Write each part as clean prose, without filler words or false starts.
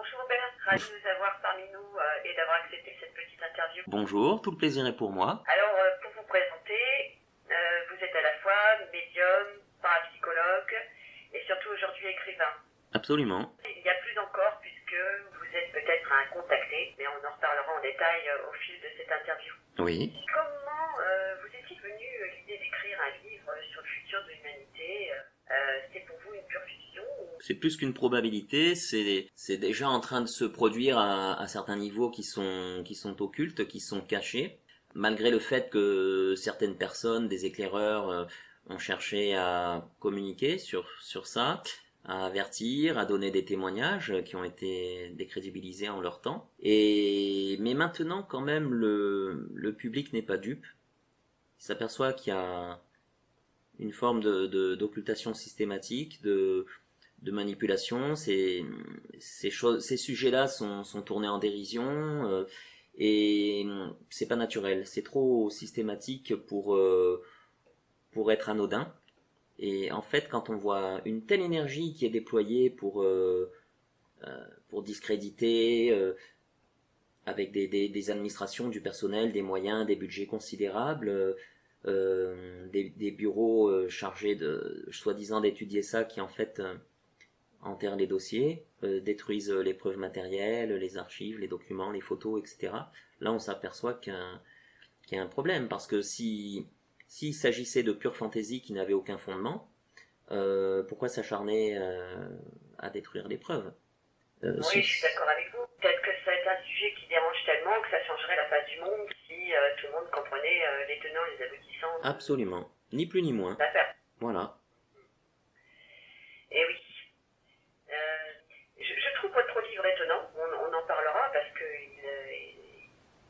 Bonjour Robert, ravi de vous avoir parmi nous et d'avoir accepté cette petite interview. Bonjour, tout le plaisir est pour moi. Alors, pour vous présenter, vous êtes à la fois médium, parapsychologue et surtout aujourd'hui écrivain. Absolument. Il y a plus encore puisque vous êtes peut-être un contacté, mais on en reparlera en détail au fil de cette interview. Oui. Comment vous est-il venu l'idée d'écrire un livre sur le futur de l'humanité? C'est pour vous une pure fiction ou... C'est plus qu'une probabilité, c'est déjà en train de se produire à certains niveaux qui sont occultes, qui sont cachés, malgré le fait que certaines personnes, des éclaireurs, ont cherché à communiquer sur ça, à avertir, à donner des témoignages qui ont été décrédibilisés en leur temps. Mais maintenant, quand même, le public n'est pas dupe. Il s'aperçoit qu'il y a une forme d'occultation systématique, de manipulation. Ces sujets-là sont tournés en dérision, et c'est pas naturel. C'est trop systématique pour être anodin. Et en fait, quand on voit une telle énergie qui est déployée pour discréditer, avec des administrations, du personnel, des moyens, des budgets considérables, des bureaux chargés de soi-disant d'étudier ça, qui en fait enterrent les dossiers, détruisent les preuves matérielles, les archives, les documents, les photos, etc. Là, on s'aperçoit qu'il y a un problème, parce que s'il s'agissait de pure fantaisie qui n'avait aucun fondement, pourquoi s'acharner à détruire les preuves? Oui, je suis d'accord avec vous. Peut-être que c'est un sujet qui dérange tellement que ça changerait la face du monde si tout le monde comprenait les tenants et les aboutissants. Absolument. Ni plus ni moins. L'affaire. Voilà. Et oui. Je trouve votre livre étonnant. On en parlera parce qu'il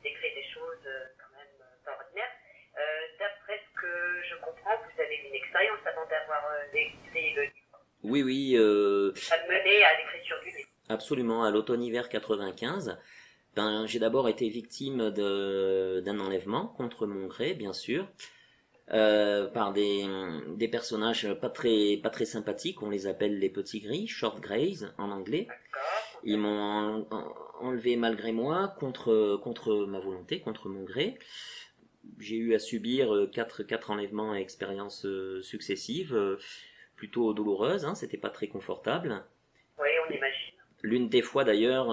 décrit des choses quand même pas ordinaires. D'après ce que je comprends, vous avez une expérience avant d'avoir écrit le livre. Oui. Ça me menait à l'écriture du livre. Absolument, à l'automne-hiver 95. J'ai d'abord été victime d'un enlèvement contre mon gré, bien sûr, par des personnages pas très sympathiques. On les appelle les petits gris, short greys en anglais. D'accord. Ils m'ont enlevé malgré moi, contre ma volonté, contre mon gré. J'ai eu à subir quatre enlèvements et expériences successives, plutôt douloureuses, hein, c'était pas très confortable. Oui, on imagine. L'une des fois d'ailleurs,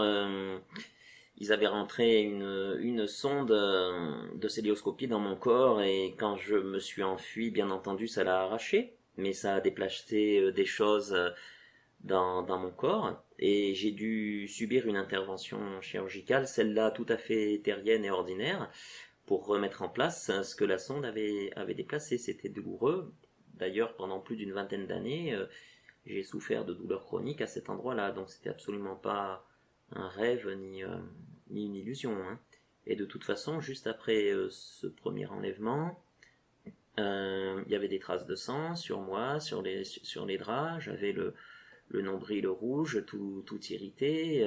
ils avaient rentré une sonde de célioscopie dans mon corps, et quand je me suis enfui, bien entendu, ça l'a arraché, mais ça a déplacé des choses dans mon corps, et j'ai dû subir une intervention chirurgicale, celle-là tout à fait terrienne et ordinaire, pour remettre en place ce que la sonde avait déplacé. C'était douloureux. D'ailleurs, pendant plus d'une vingtaine d'années, j'ai souffert de douleurs chroniques à cet endroit-là, donc c'était absolument pas un rêve ni une illusion, hein. Et de toute façon, juste après ce premier enlèvement, il y avait des traces de sang sur moi, sur les draps. J'avais le nombril rouge, tout irrité.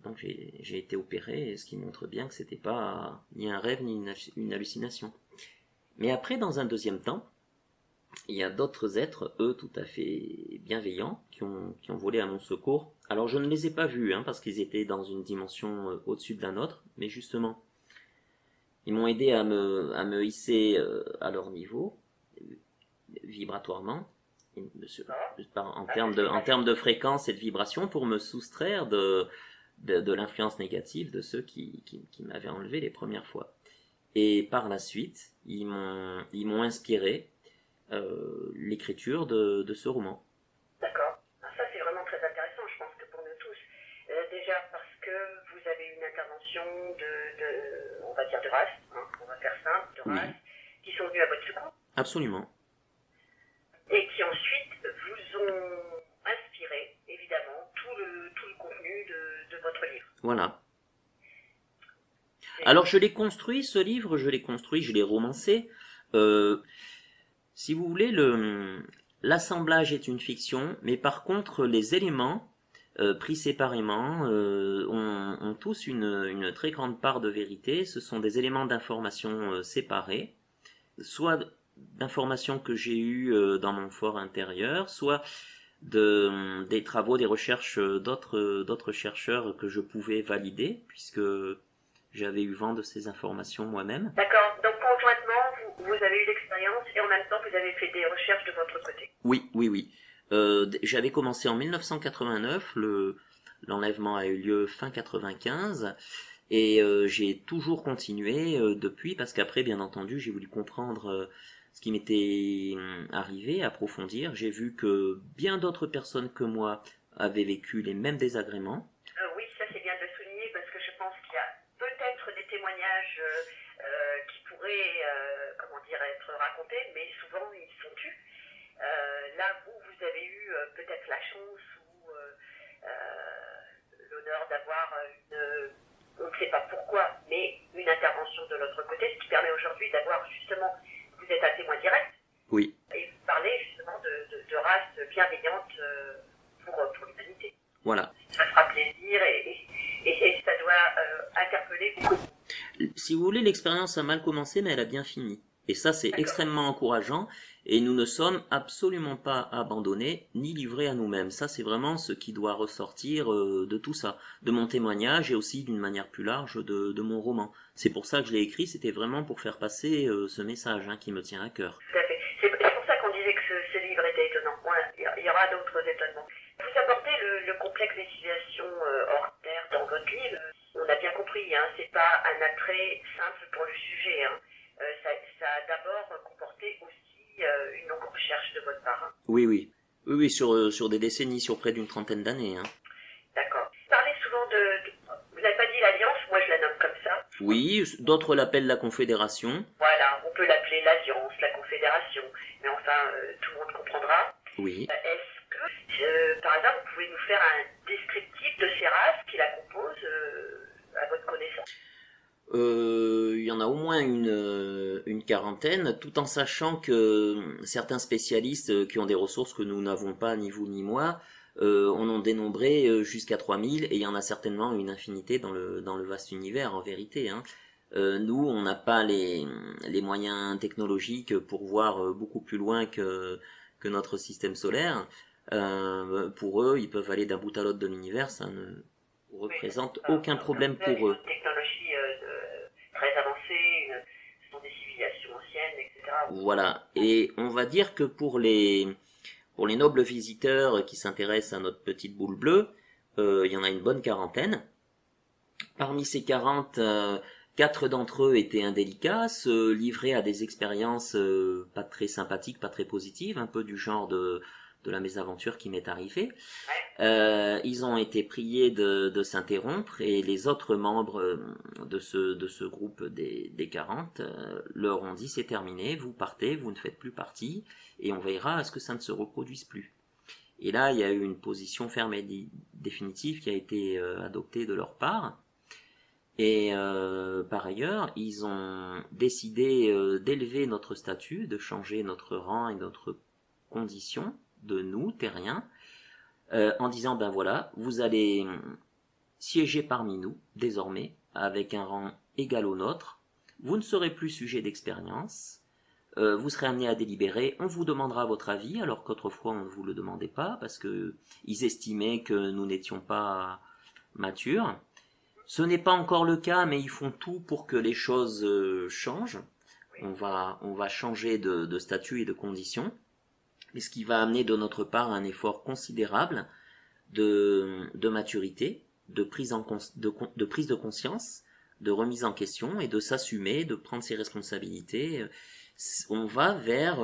Donc j'ai été opéré, ce qui montre bien que c'était pas ni un rêve ni une hallucination. Mais après, dans un deuxième temps, il y a d'autres êtres, eux, tout à fait bienveillants, qui ont volé à mon secours. Alors je ne les ai pas vus, hein, parce qu'ils étaient dans une dimension au-dessus de la nôtre, mais justement, ils m'ont aidé à me hisser à leur niveau, vibratoirement, en termes de fréquence et de vibration, pour me soustraire de l'influence négative de ceux qui m'avaient enlevé les premières fois. Et par la suite, ils m'ont inspiré l'écriture de ce roman. D'accord. Ça, c'est vraiment très intéressant, je pense que pour nous tous. Déjà parce que vous avez une intervention on va dire de race, hein, on va faire simple, de race, qui sont venus à votre secours. Absolument. Et qui ensuite vous ont inspiré, évidemment, tout le contenu de votre livre. Voilà. Alors je l'ai construit, ce livre, je l'ai romancé. Si vous voulez, l'assemblage est une fiction, mais par contre les éléments pris séparément ont tous une très grande part de vérité. Ce sont des éléments d'information séparés, soit d'informations que j'ai eues dans mon fort intérieur, soit des travaux, des recherches d'autres chercheurs que je pouvais valider, puisque j'avais eu vent de ces informations moi-même. D'accord, donc conjointement, vous avez eu l'expérience et en même temps vous avez fait des recherches de votre côté. Oui. J'avais commencé en 1989, l'enlèvement a eu lieu fin 95, et j'ai toujours continué depuis, parce qu'après, bien entendu, j'ai voulu comprendre ce qui m'était arrivé, approfondir. J'ai vu que bien d'autres personnes que moi avaient vécu les mêmes désagréments. Oui, ça c'est bien de le souligner parce que je pense qu'il y a peut-être des témoignages qui pourraient, comment dire, être racontés, mais souvent ils sont tus. Là, vous avez eu peut-être la chance ou l'honneur d'avoir on ne sait pas pourquoi, mais une intervention de l'autre côté, ce qui permet aujourd'hui d'avoir justement, vous êtes un témoin direct, Oui. et vous parlez justement de race bienveillante pour l'humanité. Voilà. Ça fera plaisir et ça doit interpeller beaucoup. Si vous voulez, l'expérience a mal commencé, mais elle a bien fini. Et ça, c'est extrêmement encourageant. Et nous ne sommes absolument pas abandonnés, ni livrés à nous-mêmes. Ça, c'est vraiment ce qui doit ressortir de tout ça, de mon témoignage et aussi d'une manière plus large de mon roman. C'est pour ça que je l'ai écrit, c'était vraiment pour faire passer ce message qui me tient à cœur. Tout à fait. C'est pour ça qu'on disait que ce livre était étonnant. Voilà, il y aura d'autres étonnements. Vous abordez le complexe des civilisations hors terre dans votre livre. On a bien compris, c'est pas un attrait simple pour le sujet. Ça a d'abord comporté aussi une longue recherche de votre part. Oui, sur des décennies, sur près d'une trentaine d'années. D'accord. Vous parlez souvent vous n'avez pas dit l'Alliance, moi je la nomme comme ça. Oui, d'autres l'appellent la Confédération. Voilà, on peut l'appeler l'Alliance, la Confédération, mais enfin, tout le monde comprendra. Oui. Est-ce que, par exemple, vous pouvez nous faire un descriptif de ces races qui la composent à votre connaissance? Il y en a au moins une quarantaine, tout en sachant que certains spécialistes qui ont des ressources que nous n'avons pas, ni vous ni moi, en ont dénombré jusqu'à 3000, et il y en a certainement une infinité dans le vaste univers, en vérité. Nous, on n'a pas les moyens technologiques pour voir beaucoup plus loin que notre système solaire. Pour eux, ils peuvent aller d'un bout à l'autre de l'univers, ça ne représente aucun problème pour eux. Une technologie très avancée, ce sont des civilisations anciennes, etc. Voilà, et on va dire que pour les nobles visiteurs qui s'intéressent à notre petite boule bleue, il y en a une bonne quarantaine. Parmi ces 40, 4 d'entre eux étaient indélicats, se livraient à des expériences pas très sympathiques, pas très positives, un peu du genre de la mésaventure qui m'est arrivée. Ils ont été priés de s'interrompre, et les autres membres de ce groupe des 40 leur ont dit: c'est terminé, vous partez, vous ne faites plus partie, et on veillera à ce que ça ne se reproduise plus. Et là, il y a eu une position ferme et définitive qui a été adoptée de leur part. Et par ailleurs, ils ont décidé d'élever notre statut, de changer notre rang et notre condition de nous, terriens, en disant: ben voilà, vous allez siéger parmi nous, désormais, avec un rang égal au nôtre, vous ne serez plus sujet d'expérience, vous serez amené à délibérer, on vous demandera votre avis, alors qu'autrefois on ne vous le demandait pas, parce que ils estimaient que nous n'étions pas matures. Ce n'est pas encore le cas, mais ils font tout pour que les choses changent. On va changer de statut et de conditions, et ce qui va amener de notre part un effort considérable de maturité, de prise de conscience, de remise en question, et de s'assumer, de prendre ses responsabilités. On va vers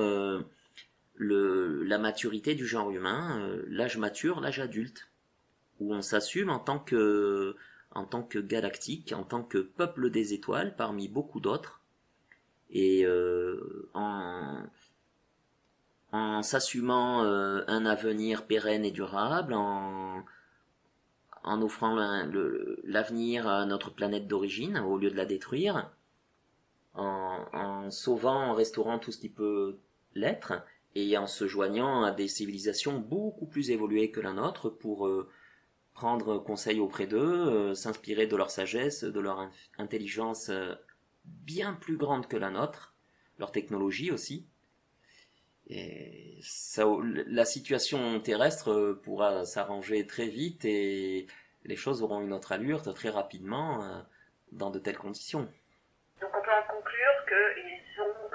la maturité du genre humain, l'âge mature, l'âge adulte, où on s'assume en tant que galactique, en tant que peuple des étoiles, parmi beaucoup d'autres, et en s'assumant un avenir pérenne et durable, en offrant l'avenir à notre planète d'origine au lieu de la détruire, en sauvant, en restaurant tout ce qui peut l'être, et en se joignant à des civilisations beaucoup plus évoluées que la nôtre pour prendre conseil auprès d'eux, s'inspirer de leur sagesse, de leur intelligence bien plus grande que la nôtre, leur technologie aussi. Et ça, la situation terrestre pourra s'arranger très vite et les choses auront une autre allure très rapidement dans de telles conditions. Donc on peut en conclure qu'ils ont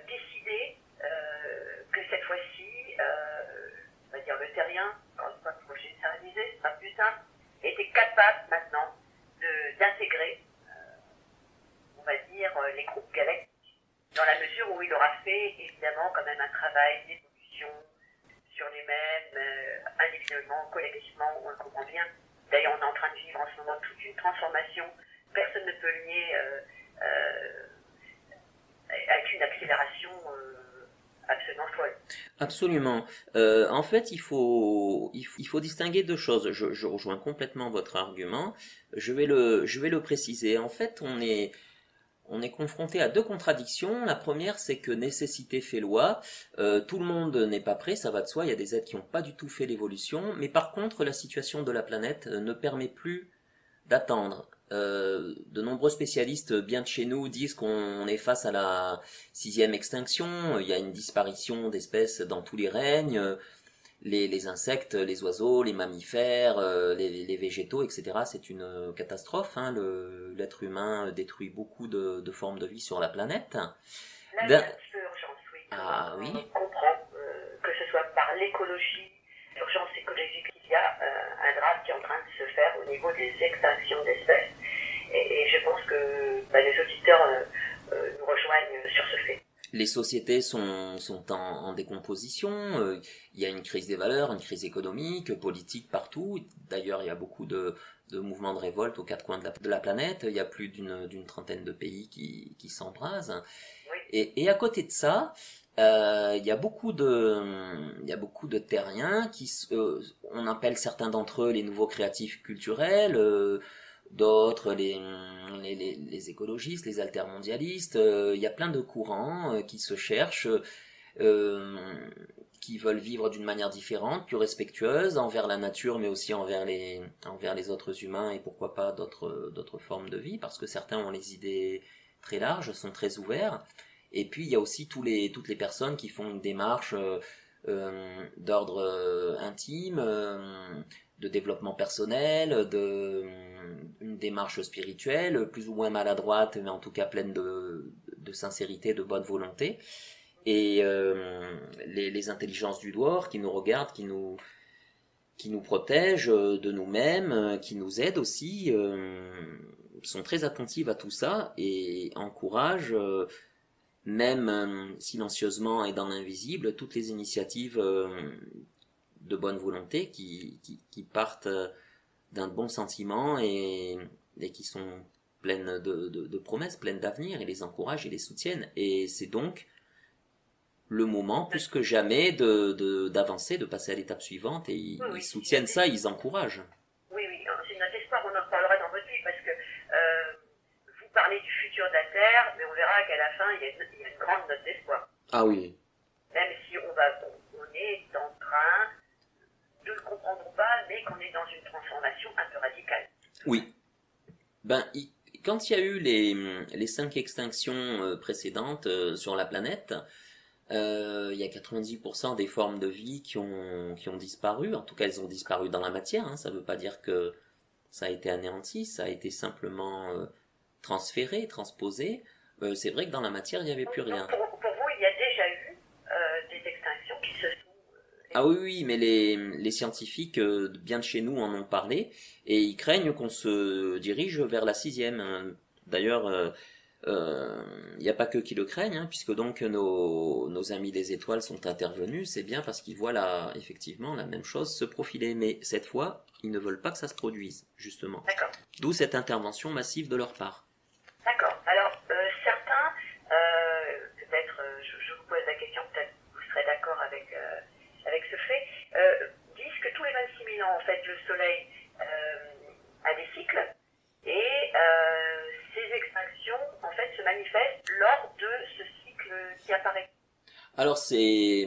décidé que cette fois-ci, on va dire le terrien, quand on va projet généralisé, ce sera plus simple, était capable maintenant d'intégrer, on va dire, les groupes galactiques, dans la mesure où il aura fait évidemment quand même un travail d'évolution sur les mêmes, individuellement, collectivement, on le comprend bien. D'ailleurs, on est en train de vivre en ce moment toute une transformation. Personne ne peut nier avec une accélération absolument folle. Absolument. En fait, il faut distinguer deux choses. Je rejoins complètement votre argument. Je vais le préciser. En fait, on est confronté à deux contradictions. La première, c'est que nécessité fait loi. Tout le monde n'est pas prêt, ça va de soi. Il y a des êtres qui n'ont pas du tout fait l'évolution. Mais par contre, la situation de la planète ne permet plus d'attendre. De nombreux spécialistes bien de chez nous disent qu'on est face à la sixième extinction. Il y a une disparition d'espèces dans tous les règnes. Les insectes, les oiseaux, les mammifères, les végétaux, etc. C'est une catastrophe. Hein. L'être humain détruit beaucoup de formes de vie sur la planète. Là, il y a un petit peu urgence, oui. Ah oui. On comprend que ce soit par l'écologie, l'urgence écologique qu'il y a un drame qui est en train de se faire au niveau des extinctions d'espèces. Et je pense que les auditeurs nous rejoignent sur ce fait. Les sociétés sont en décomposition, il y a une crise des valeurs, une crise économique, politique partout. D'ailleurs, il y a beaucoup de mouvements de révolte aux quatre coins de la planète. Il y a plus d'une trentaine de pays qui s'embrasent. Oui. Et à côté de ça, il y a beaucoup de terriens on appelle certains d'entre eux les nouveaux créatifs culturels, d'autres les écologistes, les altermondialistes. Il y a plein de courants qui se cherchent, qui veulent vivre d'une manière différente, plus respectueuse envers la nature, mais aussi envers les autres humains et pourquoi pas d'autres formes de vie, parce que certains ont les idées très larges, sont très ouverts. Et puis il y a aussi toutes les personnes qui font une démarche d'ordre intime, de développement personnel, une démarche spirituelle, plus ou moins maladroite, mais en tout cas pleine de sincérité, de bonne volonté. Et les intelligences du dehors qui nous regardent, qui nous protègent de nous-mêmes, qui nous aident aussi, sont très attentives à tout ça et encouragent, même silencieusement et dans l'invisible, toutes les initiatives de bonne volonté qui partent d'un bon sentiment et qui sont pleines de promesses, pleines d'avenir, et les encouragent et les soutiennent. Et c'est donc le moment, plus que jamais, d'avancer, de passer à l'étape suivante, et ils soutiennent ça, ils encouragent. Oui, c'est notre espoir, on en reparlera dans votre vie, parce que vous parlez du futur de la Terre, mais on verra qu'à la fin, il y a une grande note d'espoir. Ah oui. Même si on est en train de le comprendre ou pas, mais qu'on est dans une transformation un peu radicale. Oui. Quand il y a eu les 5 extinctions précédentes sur la planète, il y a 90% des formes de vie qui ont disparu. En tout cas, elles ont disparu dans la matière. Hein. Ça ne veut pas dire que ça a été anéanti, ça a été simplement transféré, transposé. C'est vrai que dans la matière, il n'y avait plus rien. Pour vous, il y a déjà eu des extinctions qui se sont... Ah oui, mais les scientifiques bien de chez nous en ont parlé, et ils craignent qu'on se dirige vers la 6e. D'ailleurs, il n'y a pas que qui le craignent, hein, puisque donc nos amis des étoiles sont intervenus. C'est bien parce qu'ils voient effectivement la même chose se profiler, mais cette fois, ils ne veulent pas que ça se produise, justement. D'accord. D'où cette intervention massive de leur part. D'accord. Alors, certains, peut-être, je vous pose la question, peut-être vous serez d'accord avec ce fait, disent que tous les 26 000 ans, en fait, le Soleil a des cycles, et ces extinctions, en fait, se manifestent lors de ce cycle qui apparaît. Alors c'est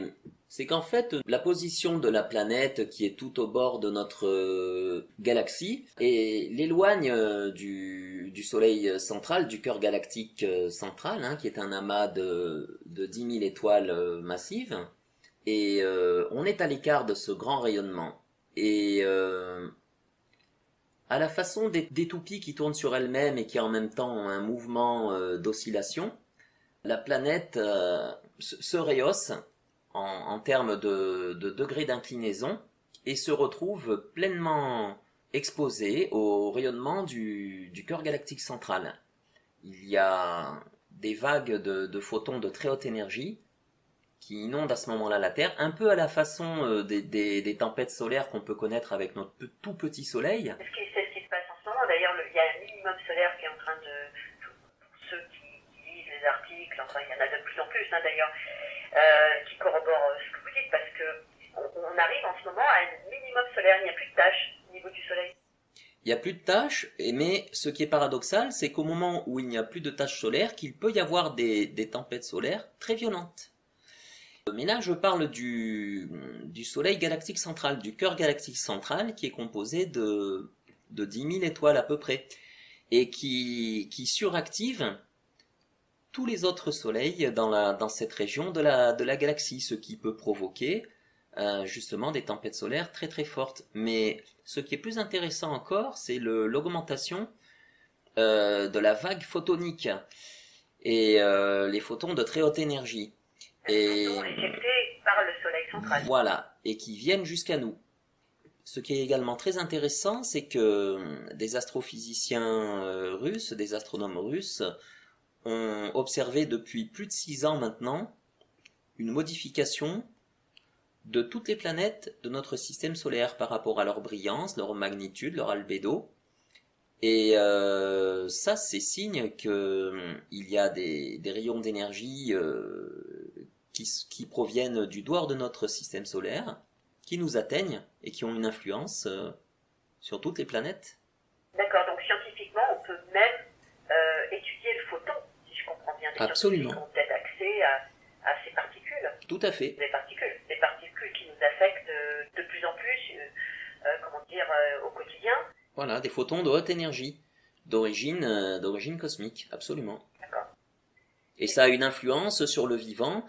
qu'en fait la position de la planète qui est tout au bord de notre galaxie et l'éloigne du Soleil central, du cœur galactique central, hein, qui est un amas de 10 000 étoiles massives. Et on est à l'écart de ce grand rayonnement. Et à la façon des toupies qui tournent sur elles-mêmes et qui en même temps ont un mouvement d'oscillation, la planète se rehausse en termes de degrés d'inclinaison et se retrouve pleinement exposée au rayonnement du cœur galactique central. Il y a des vagues de photons de très haute énergie qui inondent à ce moment-là la Terre, un peu à la façon des tempêtes solaires qu'on peut connaître avec notre tout petit soleil. C'est ce qui se passe en ce moment. D'ailleurs, il y a un minimum solaire qui est en train de... Pour ceux qui lisent les articles, enfin il y en a de plus en plus hein, d'ailleurs, qui corroborent ce que vous dites, parce que on arrive en ce moment à un minimum solaire. Il n'y a plus de tâches au niveau du soleil. Il n'y a plus de taches, mais ce qui est paradoxal, c'est qu'au moment où il n'y a plus de taches solaires, qu'il peut y avoir des tempêtes solaires très violentes. Mais là, je parle du Soleil galactique central, du cœur galactique central, qui est composé de 10 000 étoiles à peu près, et qui suractive tous les autres soleils dans cette région de la galaxie, ce qui peut provoquer justement des tempêtes solaires très très fortes. Mais ce qui est plus intéressant encore, c'est l'augmentation de la vague photonique et les photons de très haute énergie. Et éjectés par le soleil central. Voilà, et qui viennent jusqu'à nous. Ce qui est également très intéressant, c'est que des astrophysiciens russes, des astronomes russes, ont observé depuis plus de 6 ans maintenant une modification de toutes les planètes de notre système solaire par rapport à leur brillance, leur magnitude, leur albédo. Et ça, c'est signe qu'il y a des rayons d'énergie qui proviennent du dehors de notre système solaire, qui nous atteignent et qui ont une influence sur toutes les planètes. D'accord, donc scientifiquement, on peut même étudier le photon, si je comprends bien. Absolument. Scientifiques ont peut-être accès à ces particules. Tout à fait. Des particules qui nous affectent de plus en plus, au quotidien. Voilà, des photons de haute énergie, d'origine cosmique, absolument. D'accord. Et ça a une influence sur le vivant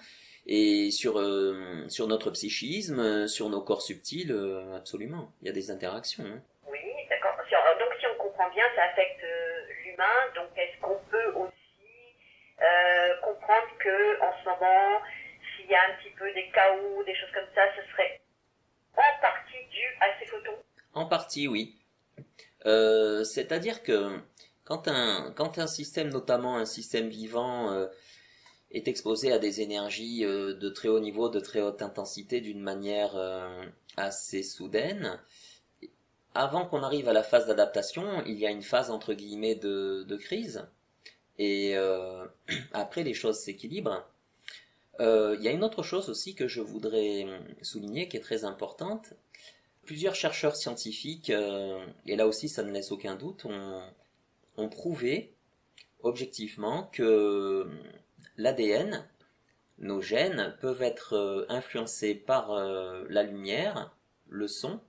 et sur notre psychisme, sur nos corps subtils, absolument. Il y a des interactions. Hein. Oui, d'accord. Donc si on comprend bien, ça affecte l'humain. Donc est-ce qu'on peut aussi comprendre que en ce moment, s'il y a un petit peu des chaos, des choses comme ça, ce serait en partie dû à ces photons? En partie, oui. C'est-à-dire que quand un système, notamment un système vivant, est exposé à des énergies de très haut niveau, de très haute intensité, d'une manière assez soudaine, avant qu'on arrive à la phase d'adaptation, il y a une phase entre guillemets de crise, et après les choses s'équilibrent. Il y a une autre chose aussi que je voudrais souligner qui est très importante. Plusieurs chercheurs scientifiques, et là aussi ça ne laisse aucun doute, ont prouvé objectivement que l'ADN, nos gènes, peuvent être influencés par la lumière, le son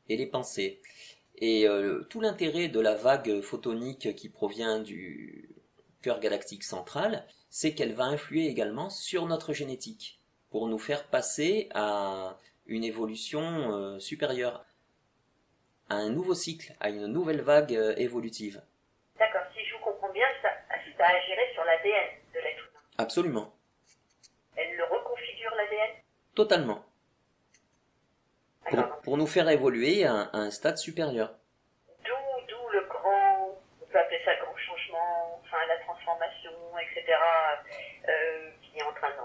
et les pensées. Et tout l'intérêt de la vague photonique qui provient du cœur galactique central, c'est qu'elle va influer également sur notre génétique, pour nous faire passer à une évolution supérieure, à un nouveau cycle, à une nouvelle vague évolutive. D'accord, si je vous comprends bien, ça agirait sur l'ADN de l'être humain. Absolument. Elle le reconfigure l'ADN? Totalement. Pour nous faire évoluer à un stade supérieur. D'où le grand, on peut appeler ça le grand changement, enfin la transformation, etc., qui est en train de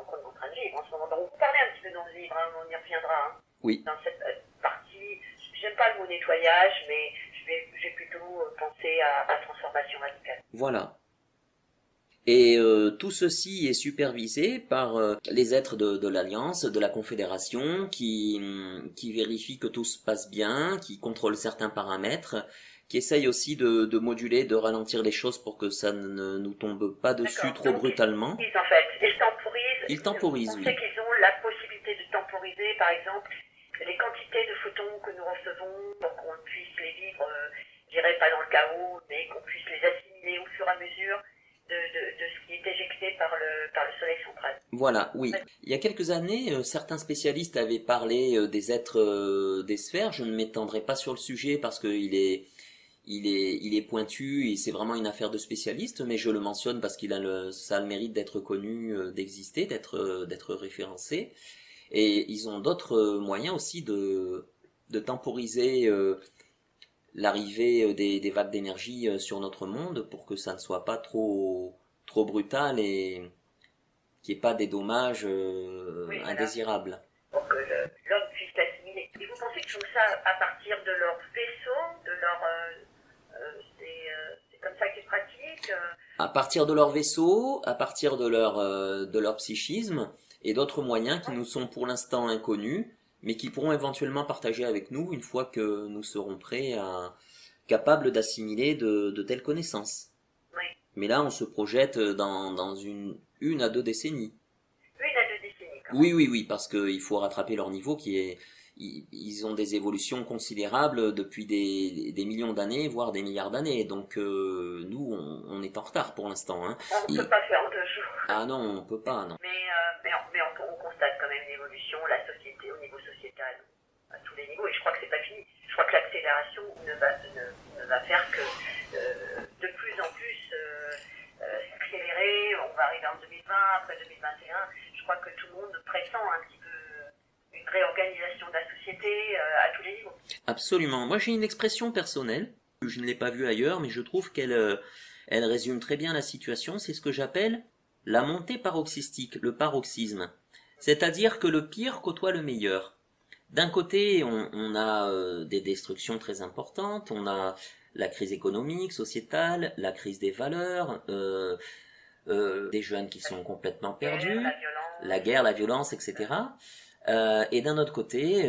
vivre en ce moment. Donc vous parlez un petit peu dans le livre, hein, on y reviendra. Hein, oui. Dans cette partie, j'aime pas le mot nettoyage, mais j'ai plutôt pensé à transformation radicale. Voilà. Et tout ceci est supervisé par les êtres de l'Alliance, de la Confédération, qui vérifient que tout se passe bien, qui contrôlent certains paramètres, qui essayent aussi de moduler, de ralentir les choses pour que ça ne nous tombe pas dessus trop brutalement. Ils temporisent. Ils temporisent, on oui. sait qu'ils possibilité de temporiser, par exemple, les quantités de photons que nous recevons pour qu'on puisse les vivre, je dirais pas dans le chaos, mais qu'on puisse les assimiler au fur et à mesure de ce qui est éjecté par le soleil central. Voilà, oui. Il y a quelques années, certains spécialistes avaient parlé des êtres des sphères. Je ne m'étendrai pas sur le sujet parce qu'il est pointu et c'est vraiment une affaire de spécialiste, mais je le mentionne parce ça a le mérite d'être connu, d'exister, d'être référencé. Et ils ont d'autres moyens aussi de temporiser l'arrivée des vagues d'énergie sur notre monde pour que ça ne soit pas trop brutal et qu'il n'y ait pas des dommages indésirables. Pour que l'homme puisse l'assimiler. Et vous pensez qu'ils font ça à partir de leur vaisseau, de leur... c'est comme ça qu'ils pratiquent À partir de leur vaisseau, à partir de leur psychisme, et d'autres moyens qui nous sont pour l'instant inconnus, mais qui pourront éventuellement partager avec nous une fois que nous serons capables d'assimiler de telles connaissances. Oui. Mais là, on se projette dans une à deux décennies. Une à deux décennies, quand même. Oui, parce qu'il faut rattraper leur niveau ils ont des évolutions considérables depuis des millions d'années, voire des milliards d'années. Donc nous, on est en retard pour l'instant. Hein. On ne peut pas faire en 2 jours. Ah non, on ne peut pas, non. Mais on constate quand même l'évolution, la société, au niveau sociétal, à tous les niveaux. Et je crois que c'est pas fini. Je crois que l'accélération ne va faire que de plus en plus s'accélérer. On va arriver en 2020, après 2021. Je crois que tout le monde pressent un petit peu une réorganisation de la société à tous les niveaux. Absolument. Moi, j'ai une expression personnelle. Je ne l'ai pas vue ailleurs, mais je trouve qu'elle résume très bien la situation. C'est ce que j'appelle la montée paroxystique, le paroxysme. C'est-à-dire que le pire côtoie le meilleur. D'un côté, on a des destructions très importantes, on a la crise économique, sociétale, la crise des valeurs, des jeunes qui sont complètement perdus, la guerre, la violence, etc. Et d'un autre côté,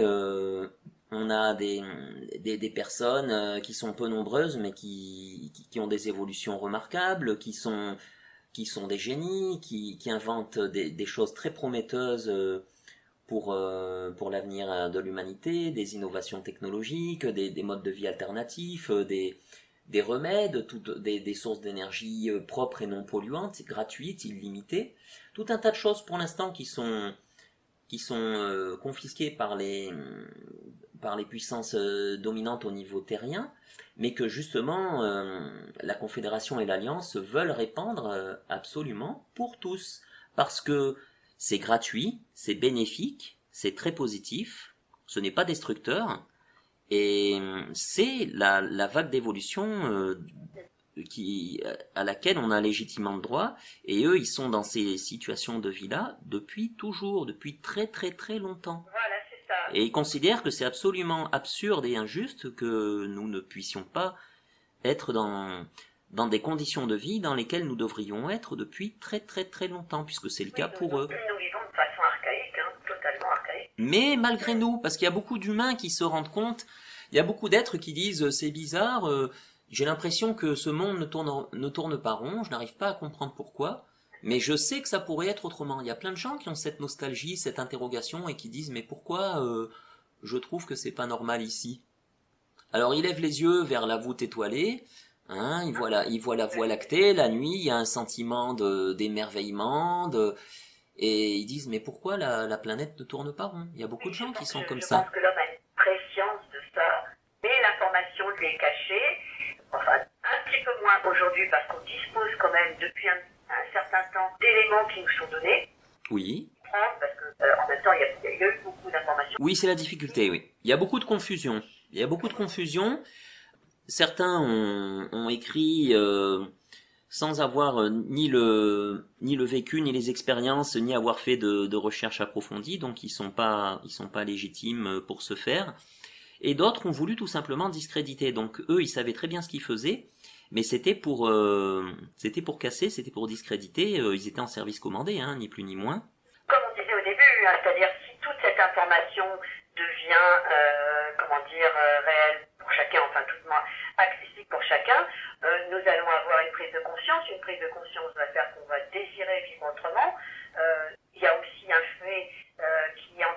on a des personnes qui sont peu nombreuses, mais qui ont des évolutions remarquables, qui sont des génies, qui inventent des choses très prometteuses pour l'avenir de l'humanité, des innovations technologiques, des modes de vie alternatifs, des remèdes, des sources d'énergie propres et non polluantes, gratuites, illimitées, tout un tas de choses pour l'instant qui sont confisquées par les puissances dominantes au niveau terrien, mais que justement la Confédération et l'Alliance veulent répandre absolument pour tous, parce que c'est gratuit, c'est bénéfique, c'est très positif, ce n'est pas destructeur, et c'est la vague d'évolution à laquelle on a légitimement droit, et eux ils sont dans ces situations de vie-là depuis toujours, depuis très très très longtemps. Voilà, c'est ça. Et ils considèrent que c'est absolument absurde et injuste que nous ne puissions pas être dans des conditions de vie dans lesquelles nous devrions être depuis très très très longtemps, puisque c'est le cas pour eux. Nous vivons de façon archaïque, totalement archaïque. Mais malgré nous, parce qu'il y a beaucoup d'humains qui se rendent compte, il y a beaucoup d'êtres qui disent c'est bizarre, j'ai l'impression que ce monde ne tourne pas rond, je n'arrive pas à comprendre pourquoi, mais je sais que ça pourrait être autrement. Il y a plein de gens qui ont cette nostalgie, cette interrogation et qui disent mais pourquoi je trouve que c'est pas normal ici. Alors ils lèvent les yeux vers la voûte étoilée, hein, ils voient la voie lactée, la nuit, il y a un sentiment d'émerveillement, et ils disent mais pourquoi la planète ne tourne pas rond. Il y a beaucoup de gens qui sont comme ça. Je pense que l'homme a une préscience de ça, mais l'information lui est cachée, enfin un petit peu moins aujourd'hui parce qu'on dispose quand même depuis un certain temps d'éléments qui nous sont donnés. Oui. Parce que en même temps il y a eu beaucoup d'informations. Oui, c'est la difficulté, oui. Il y a beaucoup de confusion. Certains ont écrit sans avoir ni le vécu, ni les expériences, ni avoir fait de recherche approfondie, donc ils sont pas légitimes pour ce faire. Et d'autres ont voulu tout simplement discréditer. Donc eux, ils savaient très bien ce qu'ils faisaient, mais c'était pour casser, c'était pour discréditer. Ils étaétaient en service commandé, hein, ni plus ni moins. Comme on disait au début, c'est-à-dire si toute cette information devient, réelle pour chacun, enfin tout le monde accessible pour chacun, nous allons avoir une prise de conscience. Une prise de conscience va faire qu'on va désirer vivre autrement. Il y a aussi un fait qui est en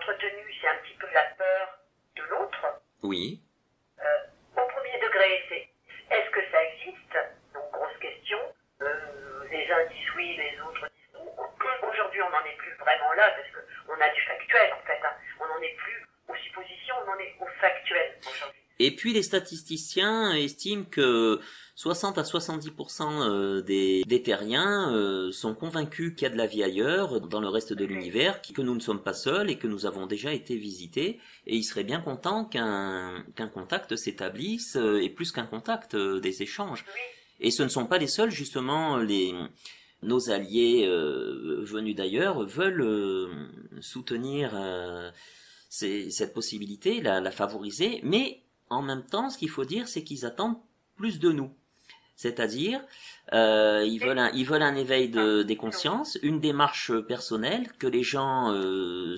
on a du factuel en fait. Hein. On n'en est plus aux suppositions, on en est au factuel aujourd'hui. Et puis les statisticiens estiment que 60 à 70% des terriens sont convaincus qu'il y a de la vie ailleurs, dans le reste de l'univers, que nous ne sommes pas seuls et que nous avons déjà été visités. Et ils seraient bien contents qu'un contact s'établisse, et plus qu'un contact, des échanges. Oui. Et ce ne sont pas les seuls, justement, nos alliés venus d'ailleurs veulent soutenir cette possibilité, la favoriser, mais en même temps, ce qu'il faut dire, c'est qu'ils attendent plus de nous. C'est-à-dire, ils veulent un éveil des consciences, une démarche personnelle, que les gens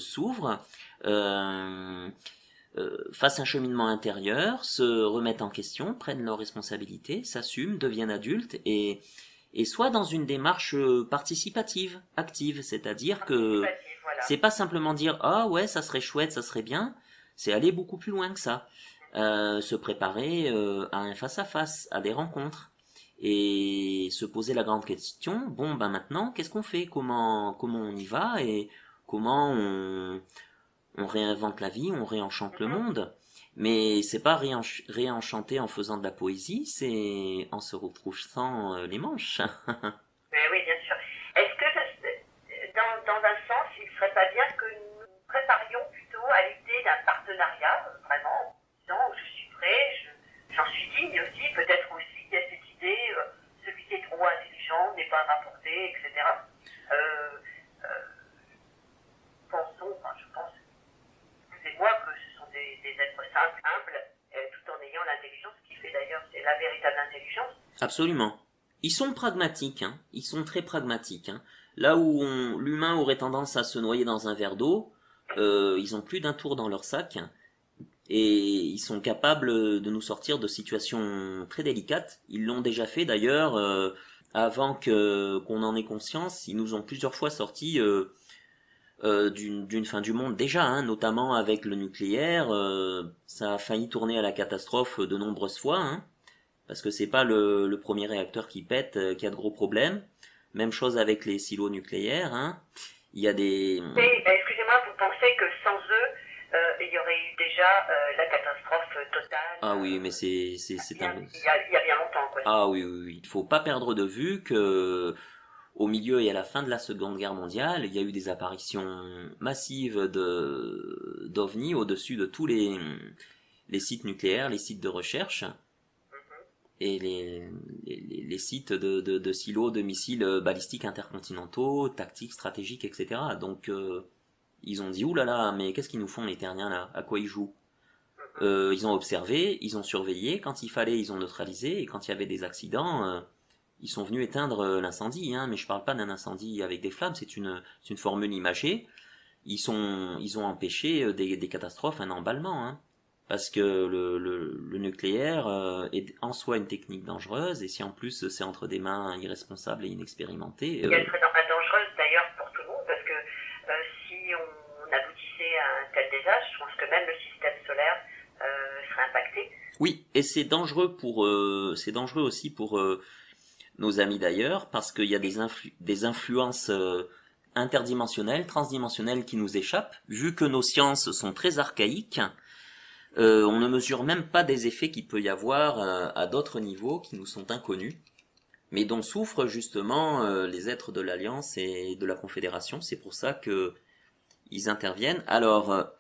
s'ouvrent, fassent un cheminement intérieur, se remettent en question, prennent leurs responsabilités, s'assument, deviennent adultes et soient dans une démarche participative, active. C'est-à-dire que Voilà. c'est pas simplement dire ah ouais, ça serait chouette, ça serait bien, c'est aller beaucoup plus loin que ça. Se préparer à un face-à-face, à des rencontres, et se poser la grande question, bon ben maintenant, qu'est-ce qu'on fait, comment on y va, et comment on réinvente la vie, on réenchante le monde. Mais c'est pas réenchanter en faisant de la poésie, c'est en se retroussant les manches. Mais oui, bien sûr. Est-ce que, dans un sens, il ne serait pas bien que nous préparions plutôt à l'idée d'un partenariat, vraiment, en disant je suis prêt, j'en suis digne aussi, peut-être aussi, il y a cette idée, celui qui est trop intelligent n'est pas rapporté, etc. Pensons, enfin, je pense, vous et moi, que ce sont des êtres simples, humbles, tout en ayant l'intelligence, qui fait d'ailleurs, c'est la véritable intelligence. Absolument. Ils sont pragmatiques, hein. Ils sont très pragmatiques. Hein. Là où l'humain aurait tendance à se noyer dans un verre d'eau, ils ont plus d'un tour dans leur sac et ils sont capables de nous sortir de situations très délicates. Ils l'ont déjà fait d'ailleurs avant qu'on en ait conscience. Ils nous ont plusieurs fois sortis d'une fin du monde déjà, hein, notamment avec le nucléaire. Ça a failli tourner à la catastrophe de nombreuses fois. Hein. Parce que c'est pas le premier réacteur qui pète qui a de gros problèmes. Même chose avec les silos nucléaires. Hein. Il y a des... Excusez-moi, vous pensez que sans eux, il y aurait eu déjà la catastrophe totale? Ah oui, mais c'est il y un... a bien longtemps, quoi. Ah oui, oui, oui. Il faut pas perdre de vue que au milieu et à la fin de la Seconde Guerre mondiale, il y a eu des apparitions massives d'OVNI au-dessus de tous les sites nucléaires, les sites de recherche. Et les sites de silos, de missiles balistiques intercontinentaux, tactiques, stratégiques, etc. Donc ils ont dit oulala, mais qu'est-ce qu'ils nous font les terriens là? À quoi ils jouent? Ils ont observé, ils ont surveillé, quand il fallait ils ont neutralisé, et quand il y avait des accidents, ils sont venus éteindre l'incendie, hein, mais je parle pas d'un incendie avec des flammes, c'est une formule imagée. Ils ont empêché des catastrophes, un emballement, hein. Parce que le nucléaire est en soi une technique dangereuse, et si en plus c'est entre des mains irresponsables et inexpérimentées... Elle serait dangereuse d'ailleurs pour tout le monde, parce que si on aboutissait à un tel désastre, je pense que même le système solaire serait impacté. Oui, et c'est dangereux aussi pour nos amis d'ailleurs, parce qu'il y a des influences interdimensionnelles, transdimensionnelles qui nous échappent, vu que nos sciences sont très archaïques. On ne mesure même pas des effets qu'il peut y avoir à d'autres niveaux qui nous sont inconnus, mais dont souffrent justement les êtres de l'Alliance et de la Confédération. C'est pour ça que ils interviennent. Alors,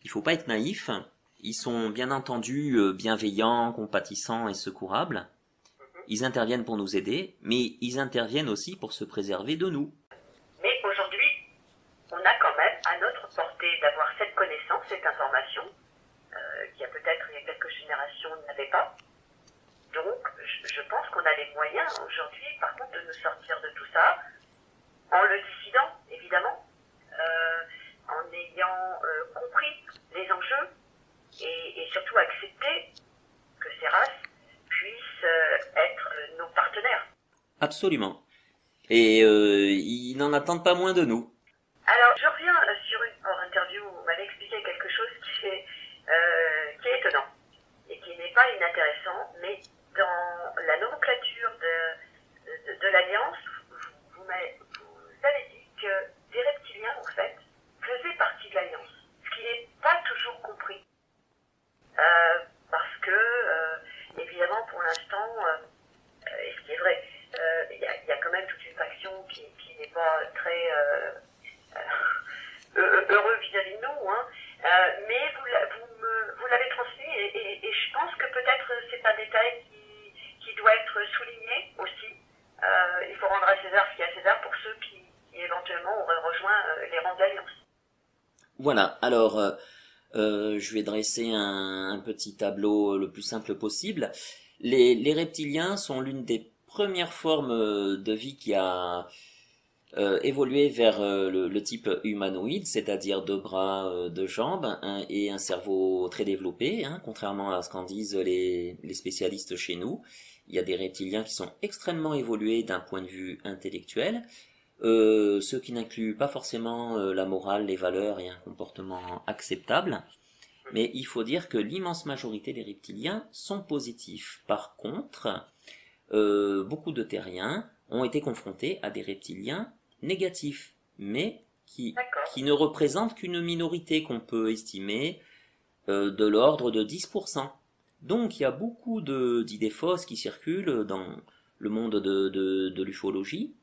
il faut pas être naïf. Ils sont bien entendu bienveillants, compatissants et secourables. Ils interviennent pour nous aider, mais ils interviennent aussi pour se préserver de nous. Mais aujourd'hui, on a quand même à notre portée d'avoir cette connaissance, cette information, qui a peut-être il y a quelques générations n'avait pas. Donc, je pense qu'on a les moyens aujourd'hui, par contre, de nous sortir de tout ça, en le décidant, évidemment, en ayant compris les enjeux et surtout accepté que ces races puissent être nos partenaires. Absolument. Et ils n'en attendent pas moins de nous. Alors, je reviens sur une hors interview où vous m'avez expliqué quelque chose qui est étonnant et qui n'est pas inintéressant, mais dans la nomenclature de l'Alliance, vous avez dit que des reptiliens, en fait, Mais vous l'avez transmis et je pense que peut-être c'est un détail qui doit être souligné aussi. Il faut rendre à César ce qu'il y a à César pour ceux qui éventuellement auraient rejoint les rangs de l'Alliance. Voilà, alors je vais dresser un petit tableau le plus simple possible. Les reptiliens sont l'une des premières formes de vie qui a évolué vers le type humanoïde, c'est-à-dire deux bras, deux jambes et un cerveau très développé, hein, contrairement à ce qu'en disent les spécialistes chez nous. Il y a des reptiliens qui sont extrêmement évolués d'un point de vue intellectuel, ce qui n'inclut pas forcément la morale, les valeurs et un comportement acceptable. Mais il faut dire que l'immense majorité des reptiliens sont positifs. Par contre, beaucoup de terriens ont été confrontés à des reptiliens négatifs, mais qui ne représentent qu'une minorité qu'on peut estimer de l'ordre de 10%. Donc il y a beaucoup d'idées fausses qui circulent dans le monde de l'ufologie.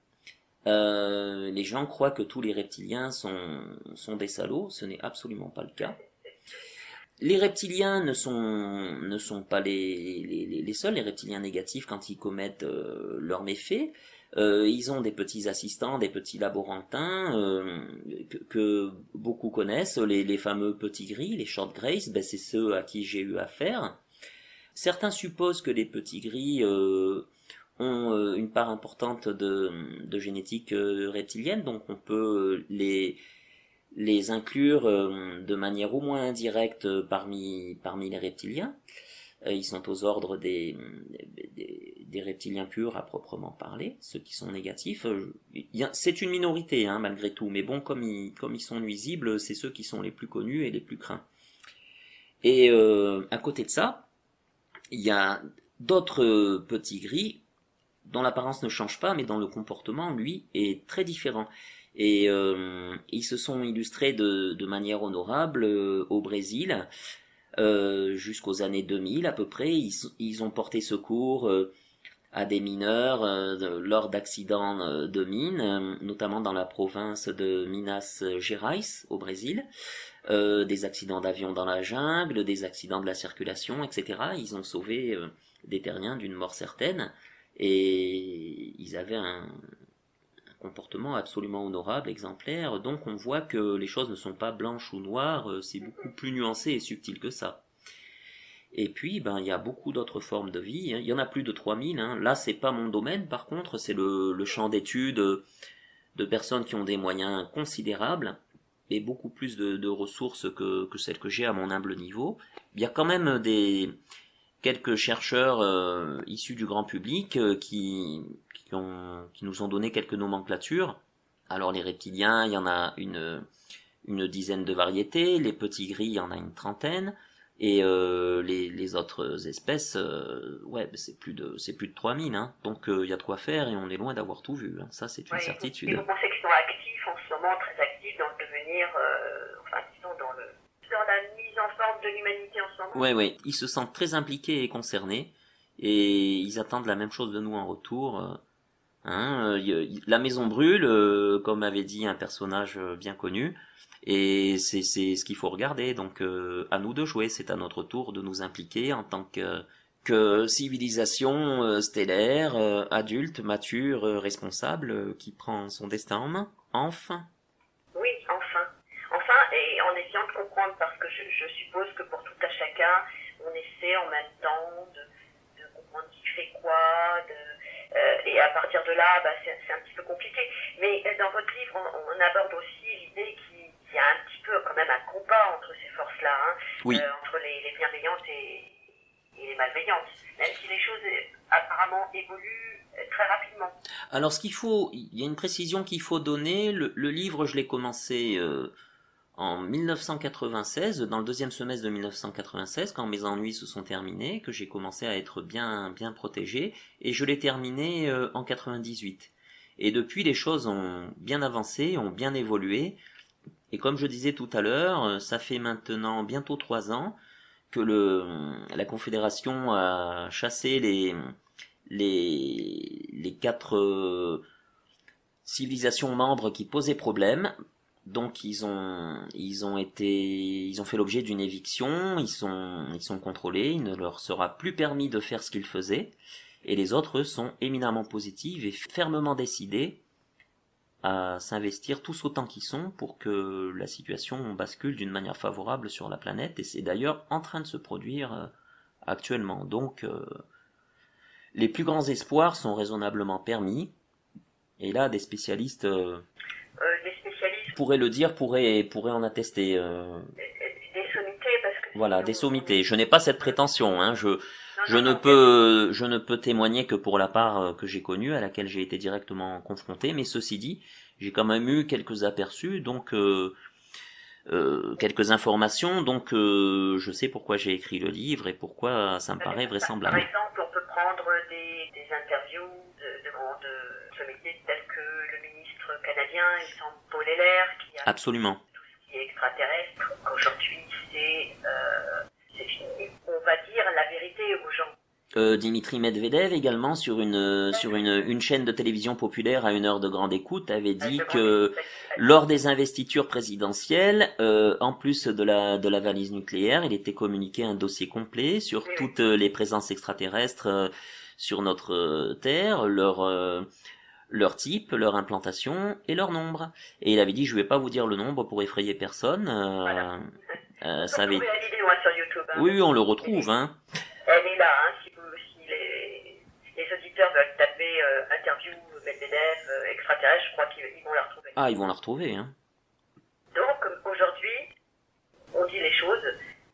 Les gens croient que tous les reptiliens sont des salauds, ce n'est absolument pas le cas. Les reptiliens ne sont pas les seuls, les reptiliens négatifs quand ils commettent leurs méfaits. Ils ont des petits assistants, des petits laborantins que beaucoup connaissent, les fameux petits gris, les short grays, ben c'est ceux à qui j'ai eu affaire. Certains supposent que les petits gris ont une part importante de génétique reptilienne, donc on peut les inclure de manière au moins indirecte parmi les reptiliens. Ils sont aux ordres des reptiliens purs à proprement parler, ceux qui sont négatifs. C'est une minorité hein, malgré tout, mais bon, comme ils sont nuisibles, c'est ceux qui sont les plus connus et les plus craints. Et à côté de ça, il y a d'autres petits gris dont l'apparence ne change pas, mais dont le comportement, lui, est très différent. Et ils se sont illustrés de manière honorable au Brésil jusqu'aux années 2000 à peu près. Ils ont porté secours à des mineurs lors d'accidents de mines, notamment dans la province de Minas Gerais au Brésil, des accidents d'avion dans la jungle, des accidents de la circulation, etc. Ils ont sauvé des terriens d'une mort certaine et ils avaient un comportement absolument honorable, exemplaire, donc on voit que les choses ne sont pas blanches ou noires, c'est beaucoup plus nuancé et subtil que ça. Et puis, ben, il y a beaucoup d'autres formes de vie, hein. Il y en a plus de 3000, hein. Là, c'est pas mon domaine, par contre, c'est le champ d'étude de personnes qui ont des moyens considérables, et beaucoup plus de ressources que celles que j'ai à mon humble niveau. Il y a quand même quelques chercheurs issus du grand public qui nous ont donné quelques nomenclatures. Alors les reptiliens, il y en a une dizaine de variétés, les petits gris, il y en a une trentaine, et les autres espèces, ouais, c'est plus de 3000, hein. Donc il y a de quoi faire et on est loin d'avoir tout vu, hein. Ça c'est une certitude. Et vous pensez qu'ils sont actifs en ce moment, très actifs dans le devenir, enfin disons dans la mise en forme de l'humanité en ce moment? Ouais, ils se sentent très impliqués et concernés, et ils attendent la même chose de nous en retour. Hein, la maison brûle, comme avait dit un personnage bien connu, et c'est ce qu'il faut regarder. Donc à nous de jouer, c'est à notre tour de nous impliquer en tant que civilisation stellaire, adulte, mature, responsable, qui prend son destin en main. Enfin. Oui, enfin, et en essayant de comprendre, parce que je suppose que pour tout à chacun, on essaie en même temps de comprendre qui fait quoi, et à partir de là, bah, c'est un petit peu compliqué. Mais dans votre livre, on aborde aussi l'idée qu'il y a un petit peu quand même un combat entre ces forces-là, hein, oui. Entre les bienveillantes et les malveillantes, même si les choses apparemment évoluent très rapidement. Alors il y a une précision qu'il faut donner. Le livre, je l'ai commencé en 1996, dans le deuxième semestre de 1996, quand mes ennuis se sont terminés, que j'ai commencé à être bien protégé, et je l'ai terminé en 98. Et depuis, les choses ont bien avancé, ont bien évolué, et comme je disais tout à l'heure, ça fait maintenant bientôt 3 ans que la Confédération a chassé les 4 civilisations membres qui posaient problème. Donc ils ont fait l'objet d'une éviction, ils sont contrôlés, il ne leur sera plus permis de faire ce qu'ils faisaient, et les autres sont éminemment positifs et fermement décidés à s'investir tous autant qu'ils sont pour que la situation bascule d'une manière favorable sur la planète, et c'est d'ailleurs en train de se produire actuellement. Donc les plus grands espoirs sont raisonnablement permis, et là des spécialistes pourraient le dire, pourraient en attester. Des sommités, parce que voilà, des sommités. Je n'ai pas cette prétention, hein. Je ne peux témoigner que pour la part que j'ai connue, à laquelle j'ai été directement confronté, mais ceci dit, j'ai quand même eu quelques aperçus, donc quelques informations, donc je sais pourquoi j'ai écrit le livre et pourquoi ça me paraît vraisemblable. Par exemple, on peut prendre des interviews de grandes sommités telles que le ministre canadien, il me semble, Paul Heller, qui a Absolument. tout ce qui est extraterrestre. Aujourd'hui, c'est fini. On va dire la vérité aux gens. Dimitri Medvedev également sur une chaîne de télévision populaire à une heure de grande écoute avait dit que lors des investitures présidentielles, en plus de la valise nucléaire, il était communiqué un dossier complet sur toutes les présences extraterrestres sur notre Terre, leur type, leur implantation et leur nombre. Et il avait dit, je vais pas vous dire le nombre pour effrayer personne. Voilà. Ça avait... la vidéo sur YouTube. Hein. Oui, on le retrouve. Hein. Elle est là, hein, si les auditeurs veulent taper interview Medvedev extraterrestre, je crois qu'ils vont la retrouver. Ah, ils vont la retrouver. Hein. Donc aujourd'hui, on dit les choses,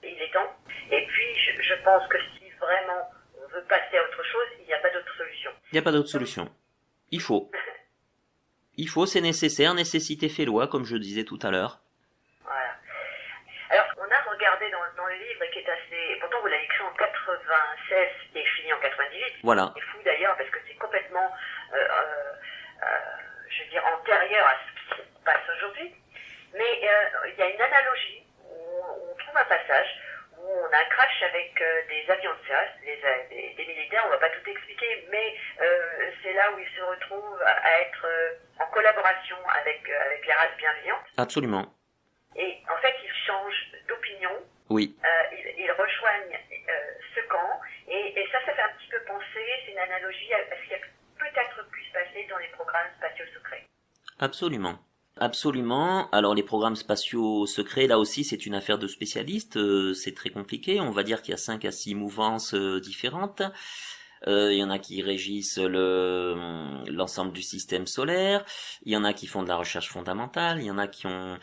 il est temps. Et puis je pense que si vraiment on veut passer à autre chose, il n'y a pas d'autre solution. Il n'y a pas d'autre solution. Il faut. Il faut, c'est nécessaire, nécessité fait loi, comme je disais tout à l'heure. Voilà. Alors, on a regardé dans le livre qui est assez... Pourtant, vous l'avez écrit en 96 et fini en 98. Voilà. C'est fou d'ailleurs, parce que c'est complètement, je veux dire, antérieur à ce qui se passe aujourd'hui. Mais il y a une analogie où on trouve un passage où on a un crash avec des avions de chasse, des militaires, on ne va pas tout expliquer, mais c'est là où ils se retrouvent à être en collaboration avec les races bienveillantes. Absolument. Et en fait, ils changent d'opinion. Oui. Ils rejoignent ce camp. Et ça fait un petit peu penser, c'est une analogie à ce qui a peut-être pu se passer dans les programmes spatiaux secrets. Absolument. Absolument. Alors les programmes spatiaux secrets, là aussi, c'est une affaire de spécialistes. C'est très compliqué. On va dire qu'il y a 5 à 6 mouvances différentes. Il y en a qui régissent l'ensemble du système solaire. Il y en a qui font de la recherche fondamentale. Il y en a qui ont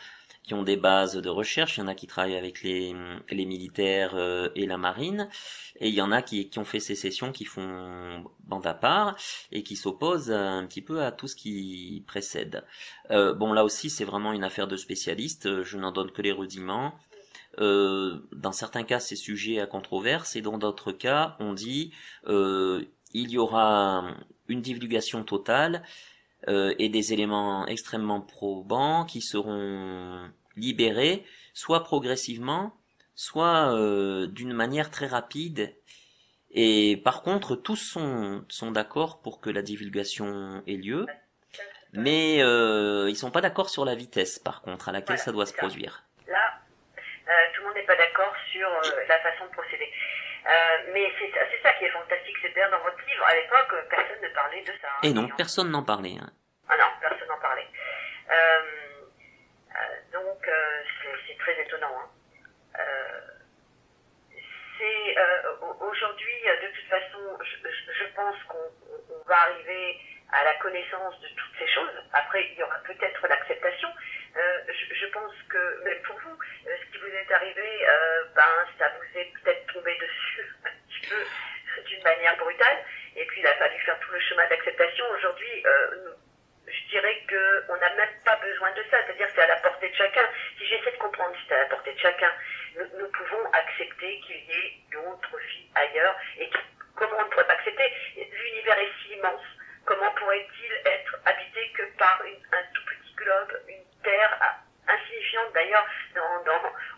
des bases de recherche. Il y en a qui travaillent avec les militaires et la marine. Et il y en a qui ont fait sécession, qui font bande à part et qui s'opposent un petit peu à tout ce qui précède. Bon, là aussi, c'est vraiment une affaire de spécialistes. Je n'en donne que les rudiments. Dans certains cas, c'est sujet à controverse, et dans d'autres cas, on dit il y aura une divulgation totale et des éléments extrêmement probants qui seront libérés, soit progressivement, soit d'une manière très rapide. Et par contre, tous sont d'accord pour que la divulgation ait lieu, mais ils sont pas d'accord sur la vitesse, par contre, à laquelle ça doit se produire. Là, tout le monde n'est pas d'accord sur la façon de procéder. Mais c'est ça qui est fantastique, c'est d'ailleurs dans votre livre, à l'époque, personne ne parlait de ça. Hein, et non, personne n'en parlait. Hein. Ah non, personne n'en parlait. Donc, c'est très étonnant. Hein. Aujourd'hui, de toute façon, je pense qu'on va arriver à la connaissance de toutes ces choses. Après, il y aura peut-être l'acceptation. Je pense que, même pour vous, ce qui vous est arrivé, ça vous est peut-être tombé dessus un petit peu d'une manière brutale. Et puis, il a fallu faire tout le chemin d'acceptation. Aujourd'hui, je dirais qu'on n'a même pas besoin de ça. C'est-à-dire que c'est à la portée de chacun. Si j'essaie de comprendre si c'est à la portée de chacun, nous pouvons accepter qu'il y ait d'autres vies ailleurs. Et comment on ne pourrait pas accepter? L'univers est si immense. Comment pourrait-il être habité que par un tout petit globe, une terre insignifiante d'ailleurs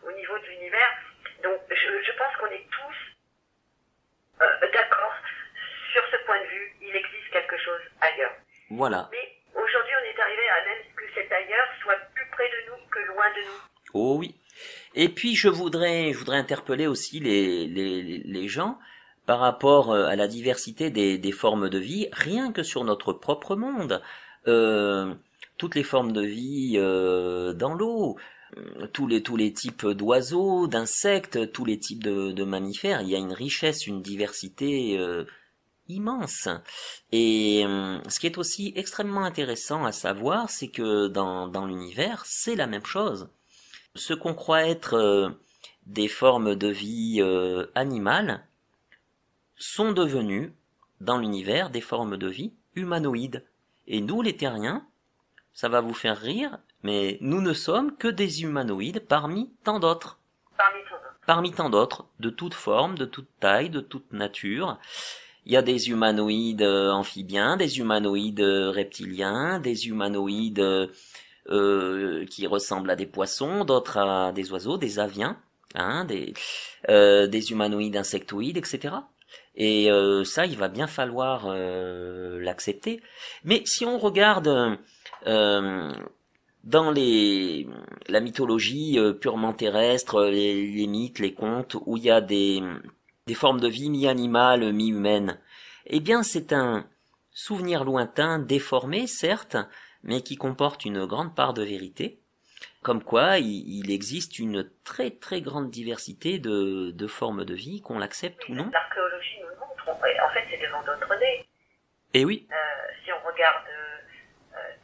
au niveau de l'univers? Donc je pense qu'on est tous d'accord sur ce point de vue. Il existe quelque chose ailleurs. Voilà. Mais aujourd'hui, on est arrivé à même que cet ailleurs soit plus près de nous loin de nous. Oh oui. Et puis je voudrais interpeller aussi les gens par rapport à la diversité des formes de vie, rien que sur notre propre monde. Euh, Toutes les formes de vie dans l'eau, tous les types d'oiseaux, d'insectes, tous les types de mammifères, il y a une richesse, une diversité immense. Et ce qui est aussi extrêmement intéressant à savoir, c'est que dans l'univers, c'est la même chose. Ce qu'on croit être des formes de vie animales sont devenues, dans l'univers, des formes de vie humanoïdes. Et nous, les terriens, ça va vous faire rire, mais nous ne sommes que des humanoïdes parmi tant d'autres. Parmi tant d'autres, de toute forme, de toute taille, de toute nature. Il y a des humanoïdes amphibiens, des humanoïdes reptiliens, des humanoïdes qui ressemblent à des poissons, d'autres à des oiseaux, des aviens, hein, des humanoïdes insectoïdes, etc. Et ça, il va bien falloir l'accepter. Mais si on regarde dans la mythologie purement terrestre, les mythes, les contes, où il y a des formes de vie mi-animales, mi-humaines, eh bien c'est un souvenir lointain, déformé, certes, mais qui comporte une grande part de vérité, comme quoi il existe une très très grande diversité de formes de vie, qu'on l'accepte ou non. L'archéologie nous le montre, en fait c'est devant notre nez. Et oui. Si on regarde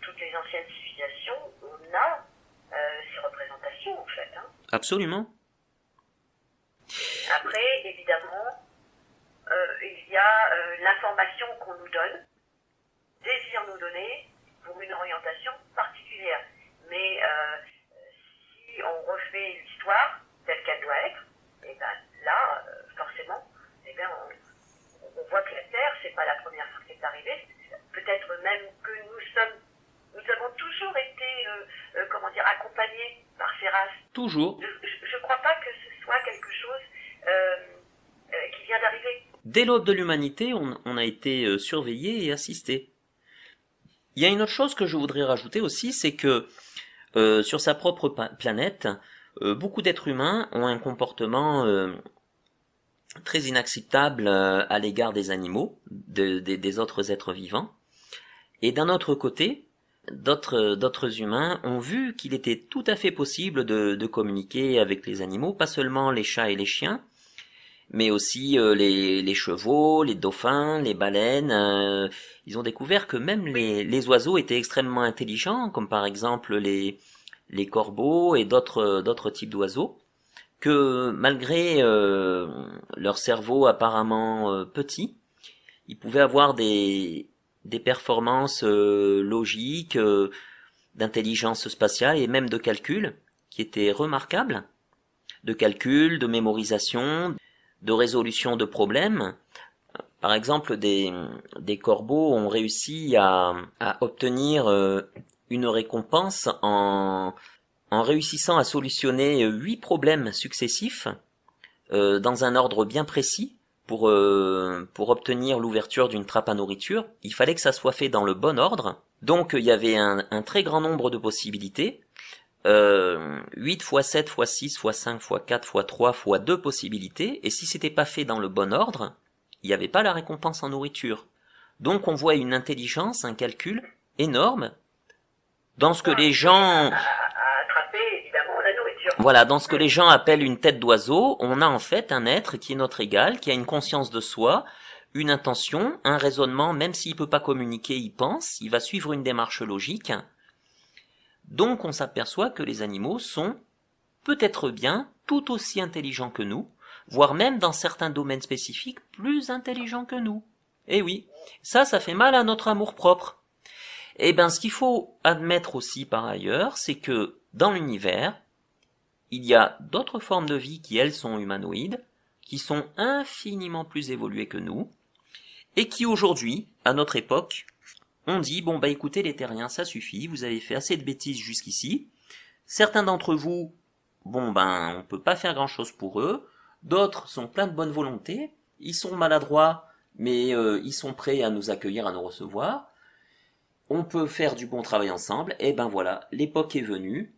toutes les anciennes civilisations, on a ces représentations en fait. Hein. Absolument. Après, évidemment, il y a l'information qu'on nous donne, désire nous donner pour une orientation particulière. Mais si on refait l'histoire telle qu'elle doit être, et ben là, forcément, eh ben on voit que la Terre, c'est pas la première fois que c'est arrivé. Peut-être même que nous avons toujours été, accompagnés par ces races. Toujours. Je crois pas que ce soit quelque chose qui vient d'arriver. Dès l'aube de l'humanité, on a été surveillé et assisté. Il y a une autre chose que je voudrais rajouter aussi, c'est que sur sa propre planète, beaucoup d'êtres humains ont un comportement très inacceptable à l'égard des animaux, des autres êtres vivants. Et d'un autre côté, d'autres humains ont vu qu'il était tout à fait possible de communiquer avec les animaux, pas seulement les chats et les chiens, mais aussi les chevaux, les dauphins, les baleines. Ils ont découvert que même les oiseaux étaient extrêmement intelligents, comme par exemple les corbeaux et d'autres types d'oiseaux, que malgré leur cerveau apparemment petit, ils pouvaient avoir des performances logiques, d'intelligence spatiale et même de calcul qui étaient remarquables, de calcul, de mémorisation, de résolution de problèmes. Par exemple, des corbeaux ont réussi à obtenir une récompense en réussissant à solutionner 8 problèmes successifs dans un ordre bien précis pour obtenir l'ouverture d'une trappe à nourriture. Il fallait que ça soit fait dans le bon ordre. Donc il y avait un très grand nombre de possibilités. 8 fois 7 fois 6 fois 5 fois 4 fois 3 fois 2 possibilités, et si c'était pas fait dans le bon ordre, il n'y avait pas la récompense en nourriture. Donc on voit une intelligence, un calcul énorme dans ce que les gens... Voilà, dans ce que les gens appellent une tête d'oiseau, on a en fait un être qui est notre égal, qui a une conscience de soi, une intention, un raisonnement, même s'il peut pas communiquer, il pense, il va suivre une démarche logique. Donc on s'aperçoit que les animaux sont peut-être bien tout aussi intelligents que nous, voire même dans certains domaines spécifiques plus intelligents que nous. Eh oui, ça fait mal à notre amour-propre. Eh ben, ce qu'il faut admettre aussi par ailleurs, c'est que dans l'univers, il y a d'autres formes de vie qui, elles, sont humanoïdes, qui sont infiniment plus évoluées que nous, et qui aujourd'hui, à notre époque, on dit, bon bah écoutez les terriens, ça suffit, vous avez fait assez de bêtises jusqu'ici. Certains d'entre vous, bon ben on peut pas faire grand chose pour eux. D'autres sont pleins de bonne volonté, ils sont maladroits, mais ils sont prêts à nous accueillir, à nous recevoir. On peut faire du bon travail ensemble, et ben voilà, l'époque est venue.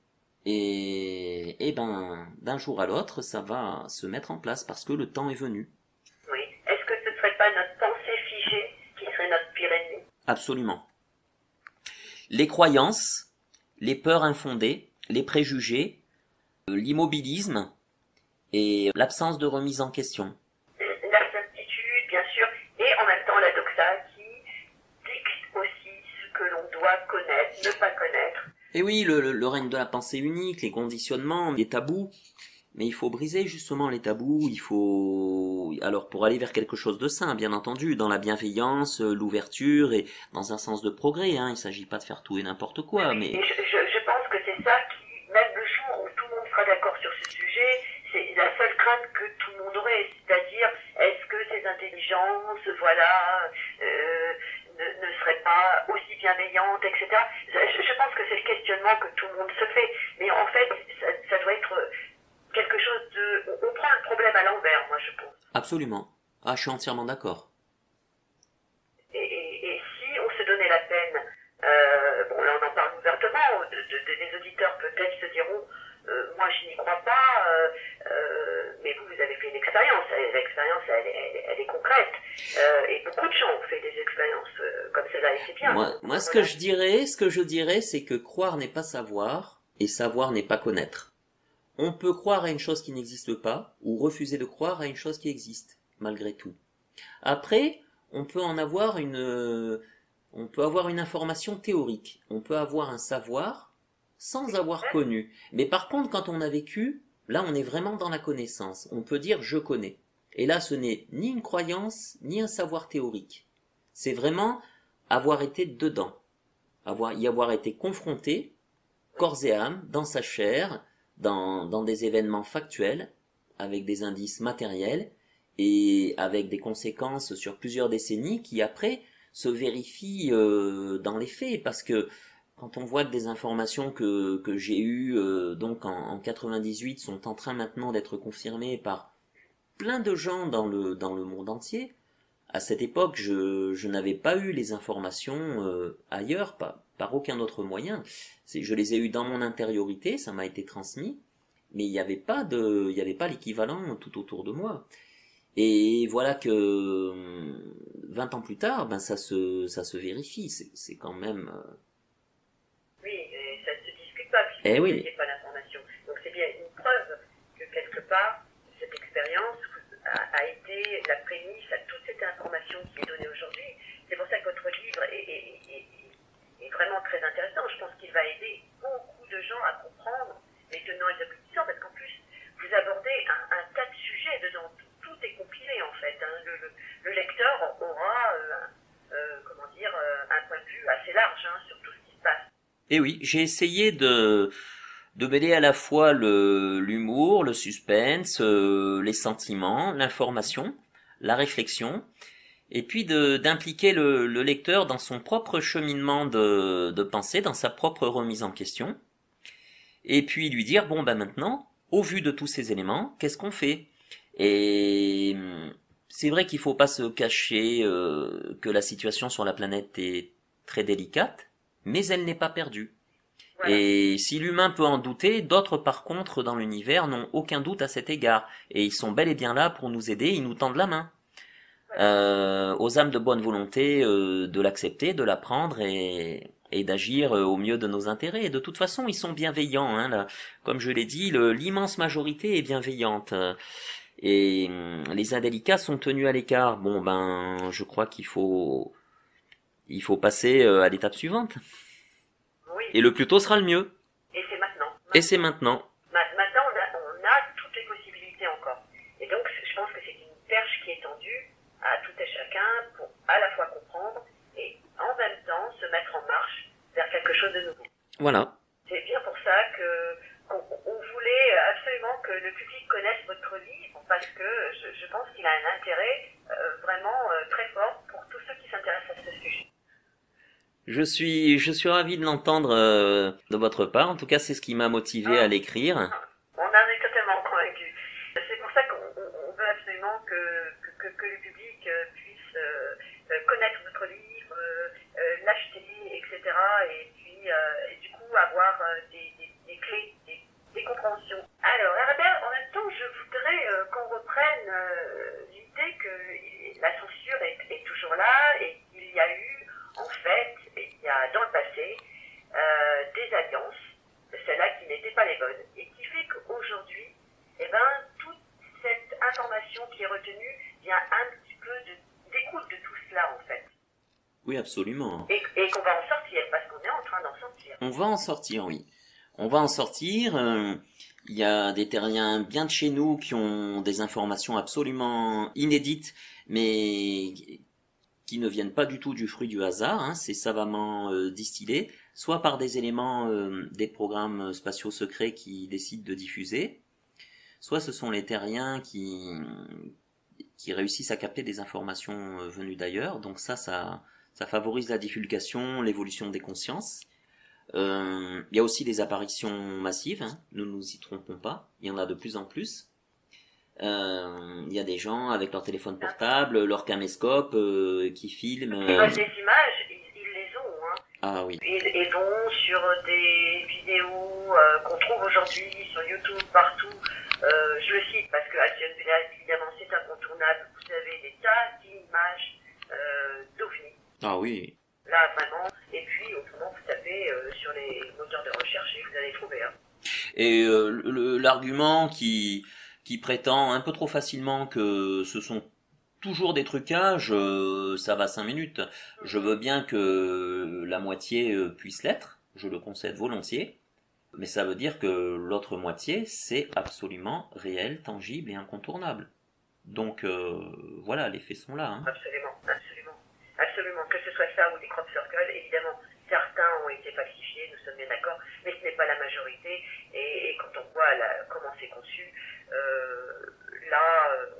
Et ben, d'un jour à l'autre, ça va se mettre en place parce que le temps est venu. Oui. Est-ce que ce ne serait pas notre pensée figée qui serait notre pire ennemi? Absolument. Les croyances, les peurs infondées, les préjugés, l'immobilisme et l'absence de remise en question. La certitude, bien sûr, et en même temps la doxa qui dicte aussi ce que l'on doit connaître, ne pas connaître. Et oui, le règne de la pensée unique, les conditionnements, les tabous. Mais il faut briser justement les tabous, il faut... Alors pour aller vers quelque chose de sain, bien entendu, dans la bienveillance, l'ouverture et dans un sens de progrès, hein. Il ne s'agit pas de faire tout et n'importe Oui, quoi, oui, mais... et je pense que c'est ça qui, même le jour où tout le monde sera d'accord sur ce sujet, c'est la seule crainte que tout le monde aurait, c'est-à-dire est-ce que ces intelligences, voilà, ne seraient pas aussi bienveillantes, etc. Je pense que c'est le questionnement que tout le monde se fait, mais en fait, ça doit être quelque chose de... On prend le problème à l'envers, moi je pense. Absolument. Ah, je suis entièrement d'accord. Et si on se donnait la peine, bon là on en parle ouvertement, des auditeurs peut-être se diront, moi je n'y crois pas, mais vous avez fait une expérience, l'expérience elle est concrète, et beaucoup de gens ont fait des expériences comme cela, et c'est bien. Moi, ce que je dirais, c'est que croire n'est pas savoir, et savoir n'est pas connaître. On peut croire à une chose qui n'existe pas, ou refuser de croire à une chose qui existe, malgré tout. Après, on peut en avoir on peut avoir une information théorique. On peut avoir un savoir sans avoir connu. Mais par contre, quand on a vécu, là, on est vraiment dans la connaissance. On peut dire je connais. Et là, ce n'est ni une croyance, ni un savoir théorique. C'est vraiment avoir été dedans. Y avoir été confronté, corps et âme, dans sa chair, dans des événements factuels, avec des indices matériels, et avec des conséquences sur plusieurs décennies qui après se vérifient dans les faits, parce que quand on voit que des informations que j'ai eues donc en 98 sont en train maintenant d'être confirmées par plein de gens dans le monde entier, à cette époque je n'avais pas eu les informations ailleurs, par aucun autre moyen. Je les ai eues dans mon intériorité, ça m'a été transmis, mais il y avait pas l'équivalent tout autour de moi. Et voilà que 20 ans plus tard, ben ça se vérifie. C'est quand même. Oui, et ça ne se discute pas puisque Eh vous oui, n'aviez pas l'information. Donc c'est bien une preuve que quelque part, cette expérience a été la prémisse à toute cette information qui est donnée aujourd'hui. C'est pour ça que votre livre est vraiment très intéressant. Je pense qu'il va aider beaucoup de gens à comprendre les tenants et les aboutissants, parce qu'en plus, vous abordez un tas de sujets dedans. Tout est compilé en fait. Hein. Le lecteur aura, comment dire, un point de vue assez large hein, sur tout ce qui se passe. eh oui, j'ai essayé de mêler à la fois l'humour, le suspense, les sentiments, l'information, la réflexion, et puis d'impliquer le lecteur dans son propre cheminement de pensée, dans sa propre remise en question, et puis lui dire bon ben maintenant, au vu de tous ces éléments, qu'est-ce qu'on fait? Et c'est vrai qu'il faut pas se cacher que la situation sur la planète est très délicate, mais elle n'est pas perdue. Voilà. Et si l'humain peut en douter, d'autres par contre dans l'univers n'ont aucun doute à cet égard. Et ils sont bel et bien là pour nous aider, ils nous tendent la main. Aux âmes de bonne volonté de l'accepter, de l'apprendre et d'agir au mieux de nos intérêts. Et de toute façon, ils sont bienveillants. Hein, là. Comme je l'ai dit, l'immense majorité est bienveillante. Et les indélicats sont tenus à l'écart. Bon, ben, je crois il faut passer à l'étape suivante. Oui. Et le plus tôt sera le mieux. Et c'est maintenant. Et c'est maintenant. Maintenant, on a toutes les possibilités encore. Et donc, je pense que c'est une perche qui est tendue à tout et chacun pour à la fois comprendre et en même temps se mettre en marche vers quelque chose de nouveau. Voilà. C'est bien pour ça qu'on voulait absolument que le public connaisse votre livre parce que je pense qu'il a un intérêt vraiment très fort pour tous ceux qui s'intéressent à ce sujet. Je suis ravi de l'entendre de votre part. En tout cas, c'est ce qui m'a motivé à l'écrire. On en est totalement convaincus. C'est pour ça qu'on veut absolument que le public puisse connaître votre livre, l'acheter, etc. Et puis, du coup, avoir des clés, des Oui, absolument. Et qu'on va en sortir, parce qu'on est en train d'en sortir. On va en sortir, oui. On va en sortir. Il y a des terriens bien de chez nous qui ont des informations absolument inédites, mais qui ne viennent pas du tout du fruit du hasard. Hein. C'est savamment distillé, soit par des éléments des programmes spatiaux secrets qui décident de diffuser, soit ce sont les terriens qui réussissent à capter des informations venues d'ailleurs. Donc ça favorise la divulgation, l'évolution des consciences. Il y a aussi des apparitions massives, hein, ne nous y trompons pas, il y en a de plus en plus. Il y a des gens avec leur téléphone portable, leur caméscope qui filment. Des images, ils les ont. Hein. Ah oui. Ils vont sur des vidéos qu'on trouve aujourd'hui sur YouTube, partout. Je le cite parce que Alcyon Village, évidemment, c'est incontournable. Vous avez des tas d'images d'OVNI. Ah oui. Là, vraiment. Et puis, autrement, vous tapez sur les moteurs de recherche et vous allez trouver. Hein. Et l'argument qui prétend un peu trop facilement que ce sont toujours des trucages, ça va 5 minutes. Je veux bien que la moitié puisse l'être, je le concède volontiers, mais ça veut dire que l'autre moitié, c'est absolument réel, tangible et incontournable. Donc voilà, les faits sont là. Hein. Absolument, absolument. Absolument, que ce soit ça ou des crop circles, évidemment, certains ont été falsifiés, nous sommes bien d'accord, mais ce n'est pas la majorité, et quand on voit comment c'est conçu, là,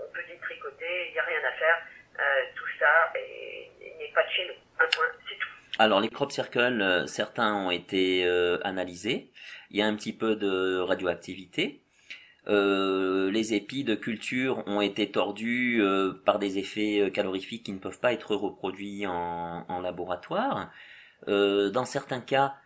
on peut détricoter, il n'y a rien à faire, tout ça n'est pas de chez nous, un point, c'est tout. Alors les crop circles, certains ont été analysés, il y a un petit peu de radioactivité. Les épis de culture ont été tordus par des effets calorifiques qui ne peuvent pas être reproduits en laboratoire. Dans certains cas,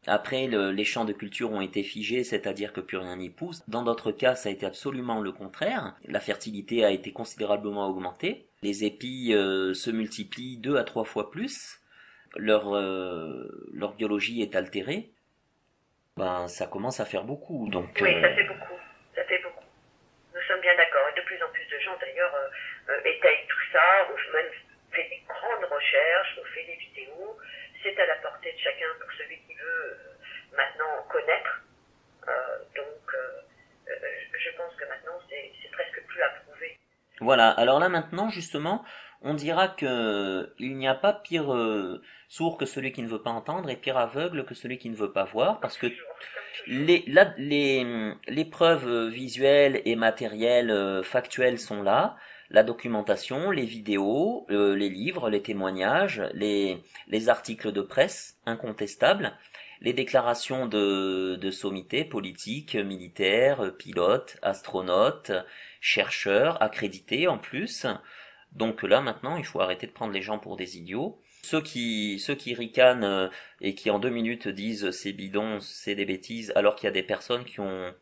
après, les champs de culture ont été figés, c'est-à-dire que plus rien n'y pousse. Dans d'autres cas, ça a été absolument le contraire. La fertilité a été considérablement augmentée. Les épis se multiplient 2 à 3 fois plus. Leur biologie est altérée. Ben, ça commence à faire beaucoup. Donc, oui, ça fait beaucoup. Ça fait beaucoup. Nous sommes bien d'accord. Et de plus en plus de gens, d'ailleurs, étayent tout ça. On même fait des grandes recherches, on fait des vidéos. C'est à la portée de chacun pour celui qui veut maintenant connaître. Je pense que maintenant, c'est presque plus à prouver. Voilà. Alors là, maintenant, justement, on dira que il n'y a pas pire sourd que celui qui ne veut pas entendre et pire aveugle que celui qui ne veut pas voir, parce que les preuves visuelles et matérielles factuelles sont là, la documentation, les vidéos, les livres, les témoignages, les articles de presse incontestables, les déclarations de sommités politiques, militaires, pilotes, astronautes, chercheurs, accrédités en plus. Donc là maintenant, il faut arrêter de prendre les gens pour des idiots. Ceux qui ricanent et qui en 2 minutes disent c'est bidon, c'est des bêtises, alors qu'il y a des personnes qui ont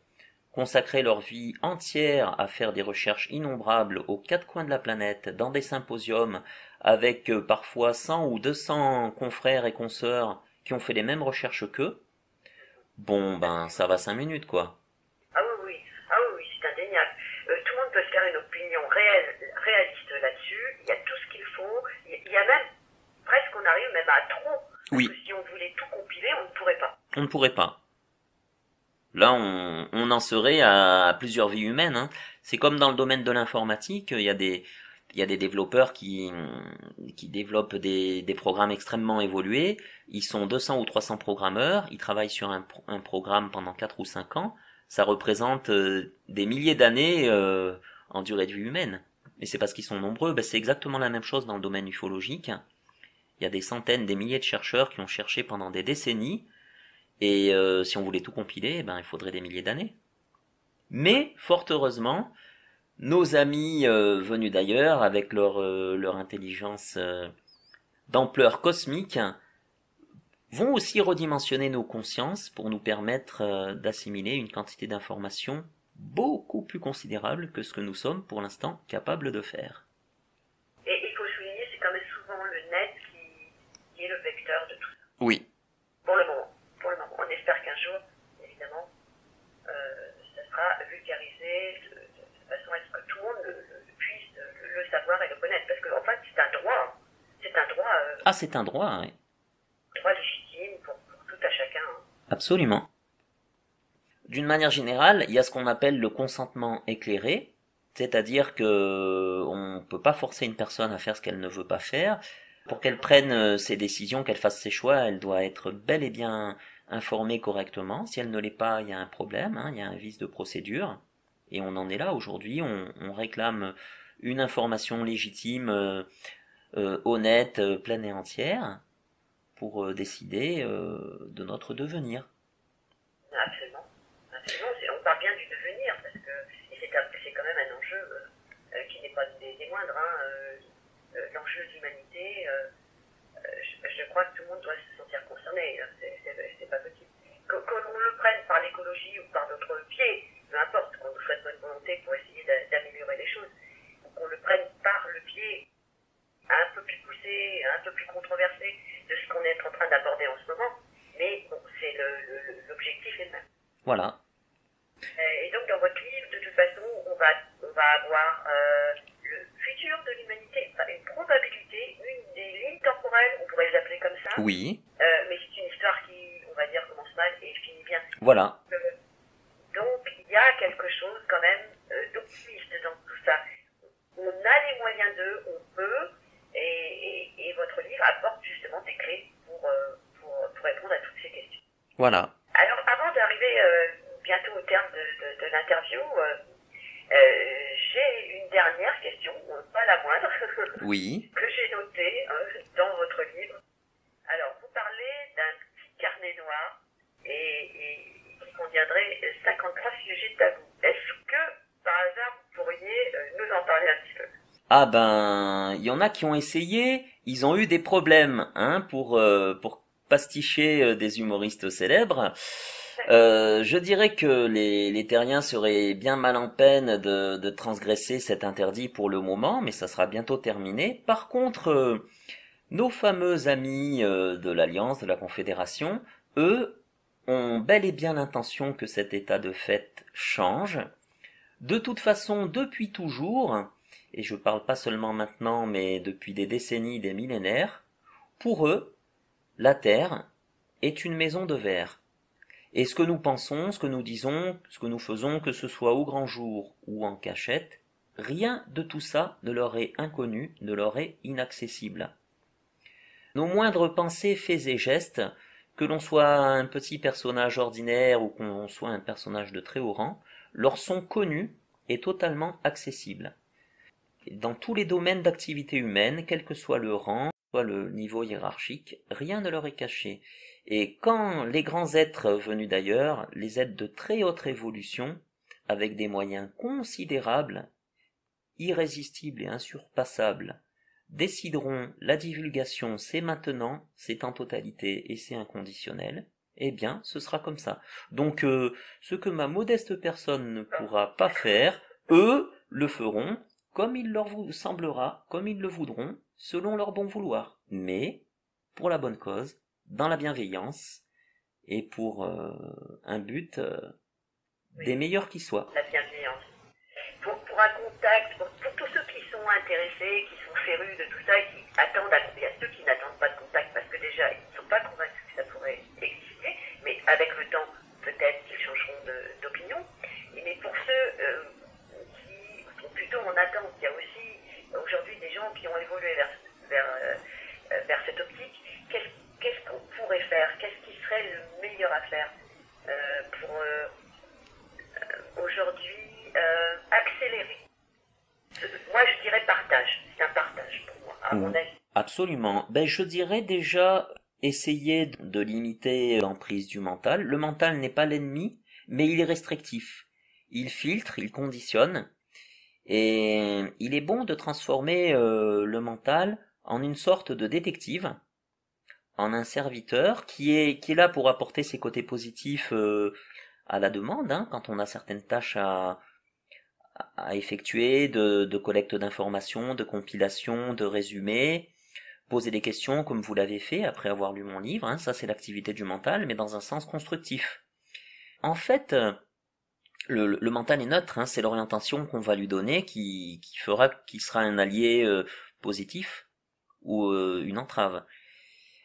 consacré leur vie entière à faire des recherches innombrables aux 4 coins de la planète, dans des symposiums, avec parfois 100 ou 200 confrères et consoeurs qui ont fait les mêmes recherches qu'eux, bon ben ça va 5 minutes quoi. Ah oui, c'est indéniable. Tout le monde peut se faire une opinion réaliste là-dessus, il y a tout ce qu'il faut, il y a même, presque on arrive même à trop. Oui. Parce que si on voulait tout compiler, on ne pourrait pas. On ne pourrait pas. Là, on en serait à plusieurs vies humaines. Hein. C'est comme dans le domaine de l'informatique, il y a des développeurs qui développent des programmes extrêmement évolués. Ils sont 200 ou 300 programmeurs. Ils travaillent sur un programme pendant 4 ou 5 ans. Ça représente des milliers d'années en durée de vie humaine. Et c'est parce qu'ils sont nombreux. Ben, c'est exactement la même chose dans le domaine ufologique. Il y a des centaines, des milliers de chercheurs qui ont cherché pendant des décennies. Et si on voulait tout compiler, ben, il faudrait des milliers d'années. Mais, fort heureusement, nos amis venus d'ailleurs, avec leur intelligence d'ampleur cosmique, vont aussi redimensionner nos consciences pour nous permettre d'assimiler une quantité d'informations beaucoup plus considérable que ce que nous sommes pour l'instant capables de faire. Et il faut souligner, c'est quand même souvent le net qui est le vecteur de tout ça. Oui. Pour le moment. On espère qu'un jour, évidemment, ça sera vulgarisé de façon à ce que tout le monde puisse le savoir et le connaître. Parce qu'en fait, c'est un droit. C'est un droit Ah, c'est un droit, oui. Droit légitime pour tout à chacun. Hein. Absolument. D'une manière générale, il y a ce qu'on appelle le consentement éclairé, c'est-à-dire que on ne peut pas forcer une personne à faire ce qu'elle ne veut pas faire. Pour qu'elle prenne ses décisions, qu'elle fasse ses choix, elle doit être bel et bien informée correctement. Si elle ne l'est pas, il y a un problème, hein, il y a un vice de procédure. Et on en est là aujourd'hui, on réclame une information légitime, honnête, pleine et entière, pour décider de notre devenir. Absolument. Absolument. On parle bien du devenir, parce que c'est quand même un enjeu qui n'est pas des moindres. Hein, l'enjeu de l'humanité, je crois que tout le monde doit se sentir concerné. Hein, c'est pas possible. Qu'on le prenne par l'écologie ou par d'autres biais, peu importe, qu'on nous souhaite bonne volonté pour essayer d'améliorer les choses, ou qu'on le prenne par le biais un peu plus poussé, un peu plus controversé de ce qu'on est en train d'aborder en ce moment, mais bon, c'est l'objectif est le même. Voilà. Et donc dans votre livre, de toute façon, on va avoir le futur de l'humanité, enfin, une probabilité, une des lignes temporelles, on pourrait les appeler comme ça. Oui. Mais c'est une histoire qui, on va dire, commence mal et finit bien. Voilà. Donc il y a quelque chose quand même d'optimiste dans tout ça. On a les moyens d'eux, on peut, et votre livre apporte justement des clés pour répondre à toutes ces questions. Voilà. Alors avant d'arriver bientôt au terme de l'interview, j'ai une dernière question, pas la moindre, Oui. que j'ai notée dans votre livre. Alors, vous parlez d'un petit carnet noir et qui contiendrait 53 sujets tabous. Est-ce que, par hasard, vous pourriez nous en parler un petit peu? Ah ben, il y en a qui ont essayé, ils ont eu des problèmes, hein, pour pasticher des humoristes célèbres. Je dirais que les terriens seraient bien mal en peine de transgresser cet interdit pour le moment, mais ça sera bientôt terminé. Par contre, nos fameux amis de l'Alliance, de la Confédération, eux, ont bel et bien l'intention que cet état de fait change. De toute façon, depuis toujours, et je parle pas seulement maintenant, mais depuis des décennies, des millénaires, pour eux, la Terre est une maison de verre. Et ce que nous pensons, ce que nous disons, ce que nous faisons, que ce soit au grand jour ou en cachette, rien de tout ça ne leur est inconnu, ne leur est inaccessible. Nos moindres pensées, faits et gestes, que l'on soit un petit personnage ordinaire ou qu'on soit un personnage de très haut rang, leur sont connus et totalement accessibles. Dans tous les domaines d'activité humaine, quel que soit le rang, soit le niveau hiérarchique, rien ne leur est caché. Et quand les grands êtres venus d'ailleurs, les êtres de très haute révolution, avec des moyens considérables, irrésistibles et insurpassables, décideront la divulgation c'est maintenant, c'est en totalité et c'est inconditionnel, eh bien ce sera comme ça. Donc ce que ma modeste personne ne pourra pas faire, eux le feront comme il leur semblera, comme ils le voudront, selon leur bon vouloir, mais pour la bonne cause, dans la bienveillance et pour un but des meilleurs qui soient. La bienveillance. Pour un contact, pour tous ceux qui sont intéressés, qui sont férus de tout ça et qui attendent, il y a ceux qui n'attendent pas de contact parce que déjà ils ne sont pas convaincus que ça pourrait exister, mais avec le temps, peut-être qu'ils changeront d'opinion. Mais pour ceux qui sont plutôt en attente, il y a aussi aujourd'hui des gens qui ont évolué vers cette optique. Qu'est-ce qu'on pourrait faire? Qu'est-ce qui serait le meilleur à faire pour aujourd'hui accélérer? Moi, je dirais partage. C'est un partage pour moi, à mon avis. Absolument. Ben, je dirais déjà essayer de limiter l'emprise du mental. Le mental n'est pas l'ennemi, mais il est restrictif. Il filtre, il conditionne. Et il est bon de transformer le mental en une sorte de détective, en un serviteur qui est là pour apporter ses côtés positifs à la demande, hein, quand on a certaines tâches à effectuer, de collecte d'informations, de compilation, de résumé, poser des questions comme vous l'avez fait après avoir lu mon livre, hein, ça c'est l'activité du mental, mais dans un sens constructif. En fait, le mental est neutre, hein, c'est l'orientation qu'on va lui donner qui sera un allié positif ou une entrave.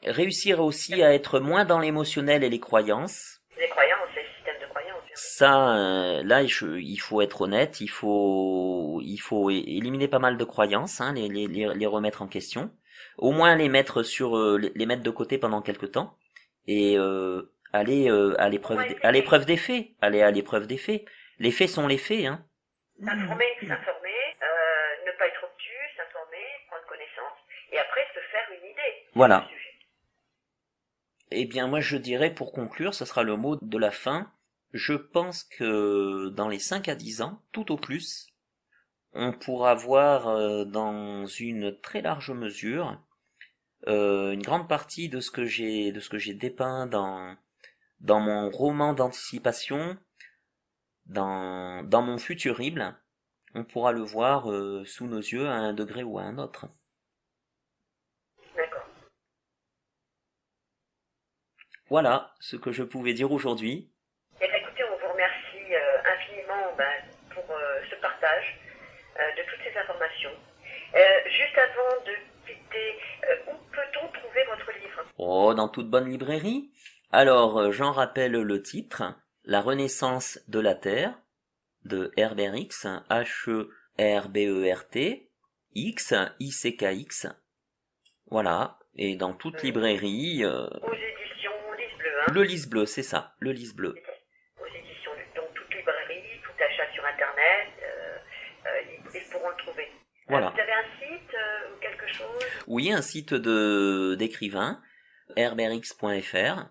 Réussir aussi à être moins dans l'émotionnel et les croyances. Les croyances, les systèmes de croyances. Ça, là, il faut être honnête, il faut éliminer pas mal de croyances, hein, les remettre en question. Au moins les mettre les mettre de côté pendant quelque temps et aller à l'épreuve des faits. Aller à l'épreuve des faits. Les faits sont les faits, hein. S'informer, ne pas être obtus, s'informer, prendre connaissance, et après se faire une idée. Voilà. Eh bien, moi, je dirais, pour conclure, ce sera le mot de la fin. Je pense que dans les 5 à 10 ans, tout au plus, on pourra voir dans une très large mesure une grande partie de ce que j'ai dépeint dans mon roman d'anticipation, dans mon futurible. On pourra le voir sous nos yeux à un degré ou à un autre. D'accord. Voilà ce que je pouvais dire aujourd'hui. Eh bien, écoutez, on vous remercie infiniment pour ce partage de toutes ces informations. Juste avant de quitter, où peut-on trouver votre livre? Oh, dans toute bonne librairie. Alors, j'en rappelle le titre, La Renaissance de la Terre, de Herbert X, Herbert X, ICKX. Voilà, et dans toute librairie... Aux éditions Lys Bleu, hein. Le Lys Bleu, c'est ça, le Lys Bleu. Aux éditions, donc toute librairie, tout achat sur Internet, ils pourront le trouver. Voilà. Vous avez un site ou quelque chose? Oui, un site d'écrivain, herbertx.fr.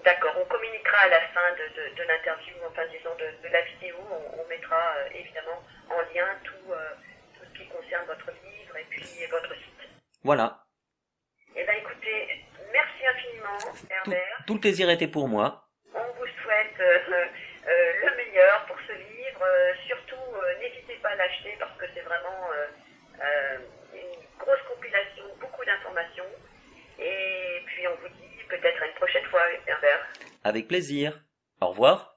D'accord, on communiquera à la fin de l'interview, enfin disons de la vidéo, on mettra évidemment en lien tout ce qui concerne votre livre et puis votre site. Voilà. Eh bien écoutez, merci infiniment Herbert. Tout le plaisir était pour moi. On vous souhaite le meilleur pour ce livre. Surtout, n'hésitez pas à l'acheter parce que c'est vraiment une grosse compilation, beaucoup d'informations. Et puis on vous dit peut-être à une prochaine fois, Herbert. Avec plaisir. Au revoir.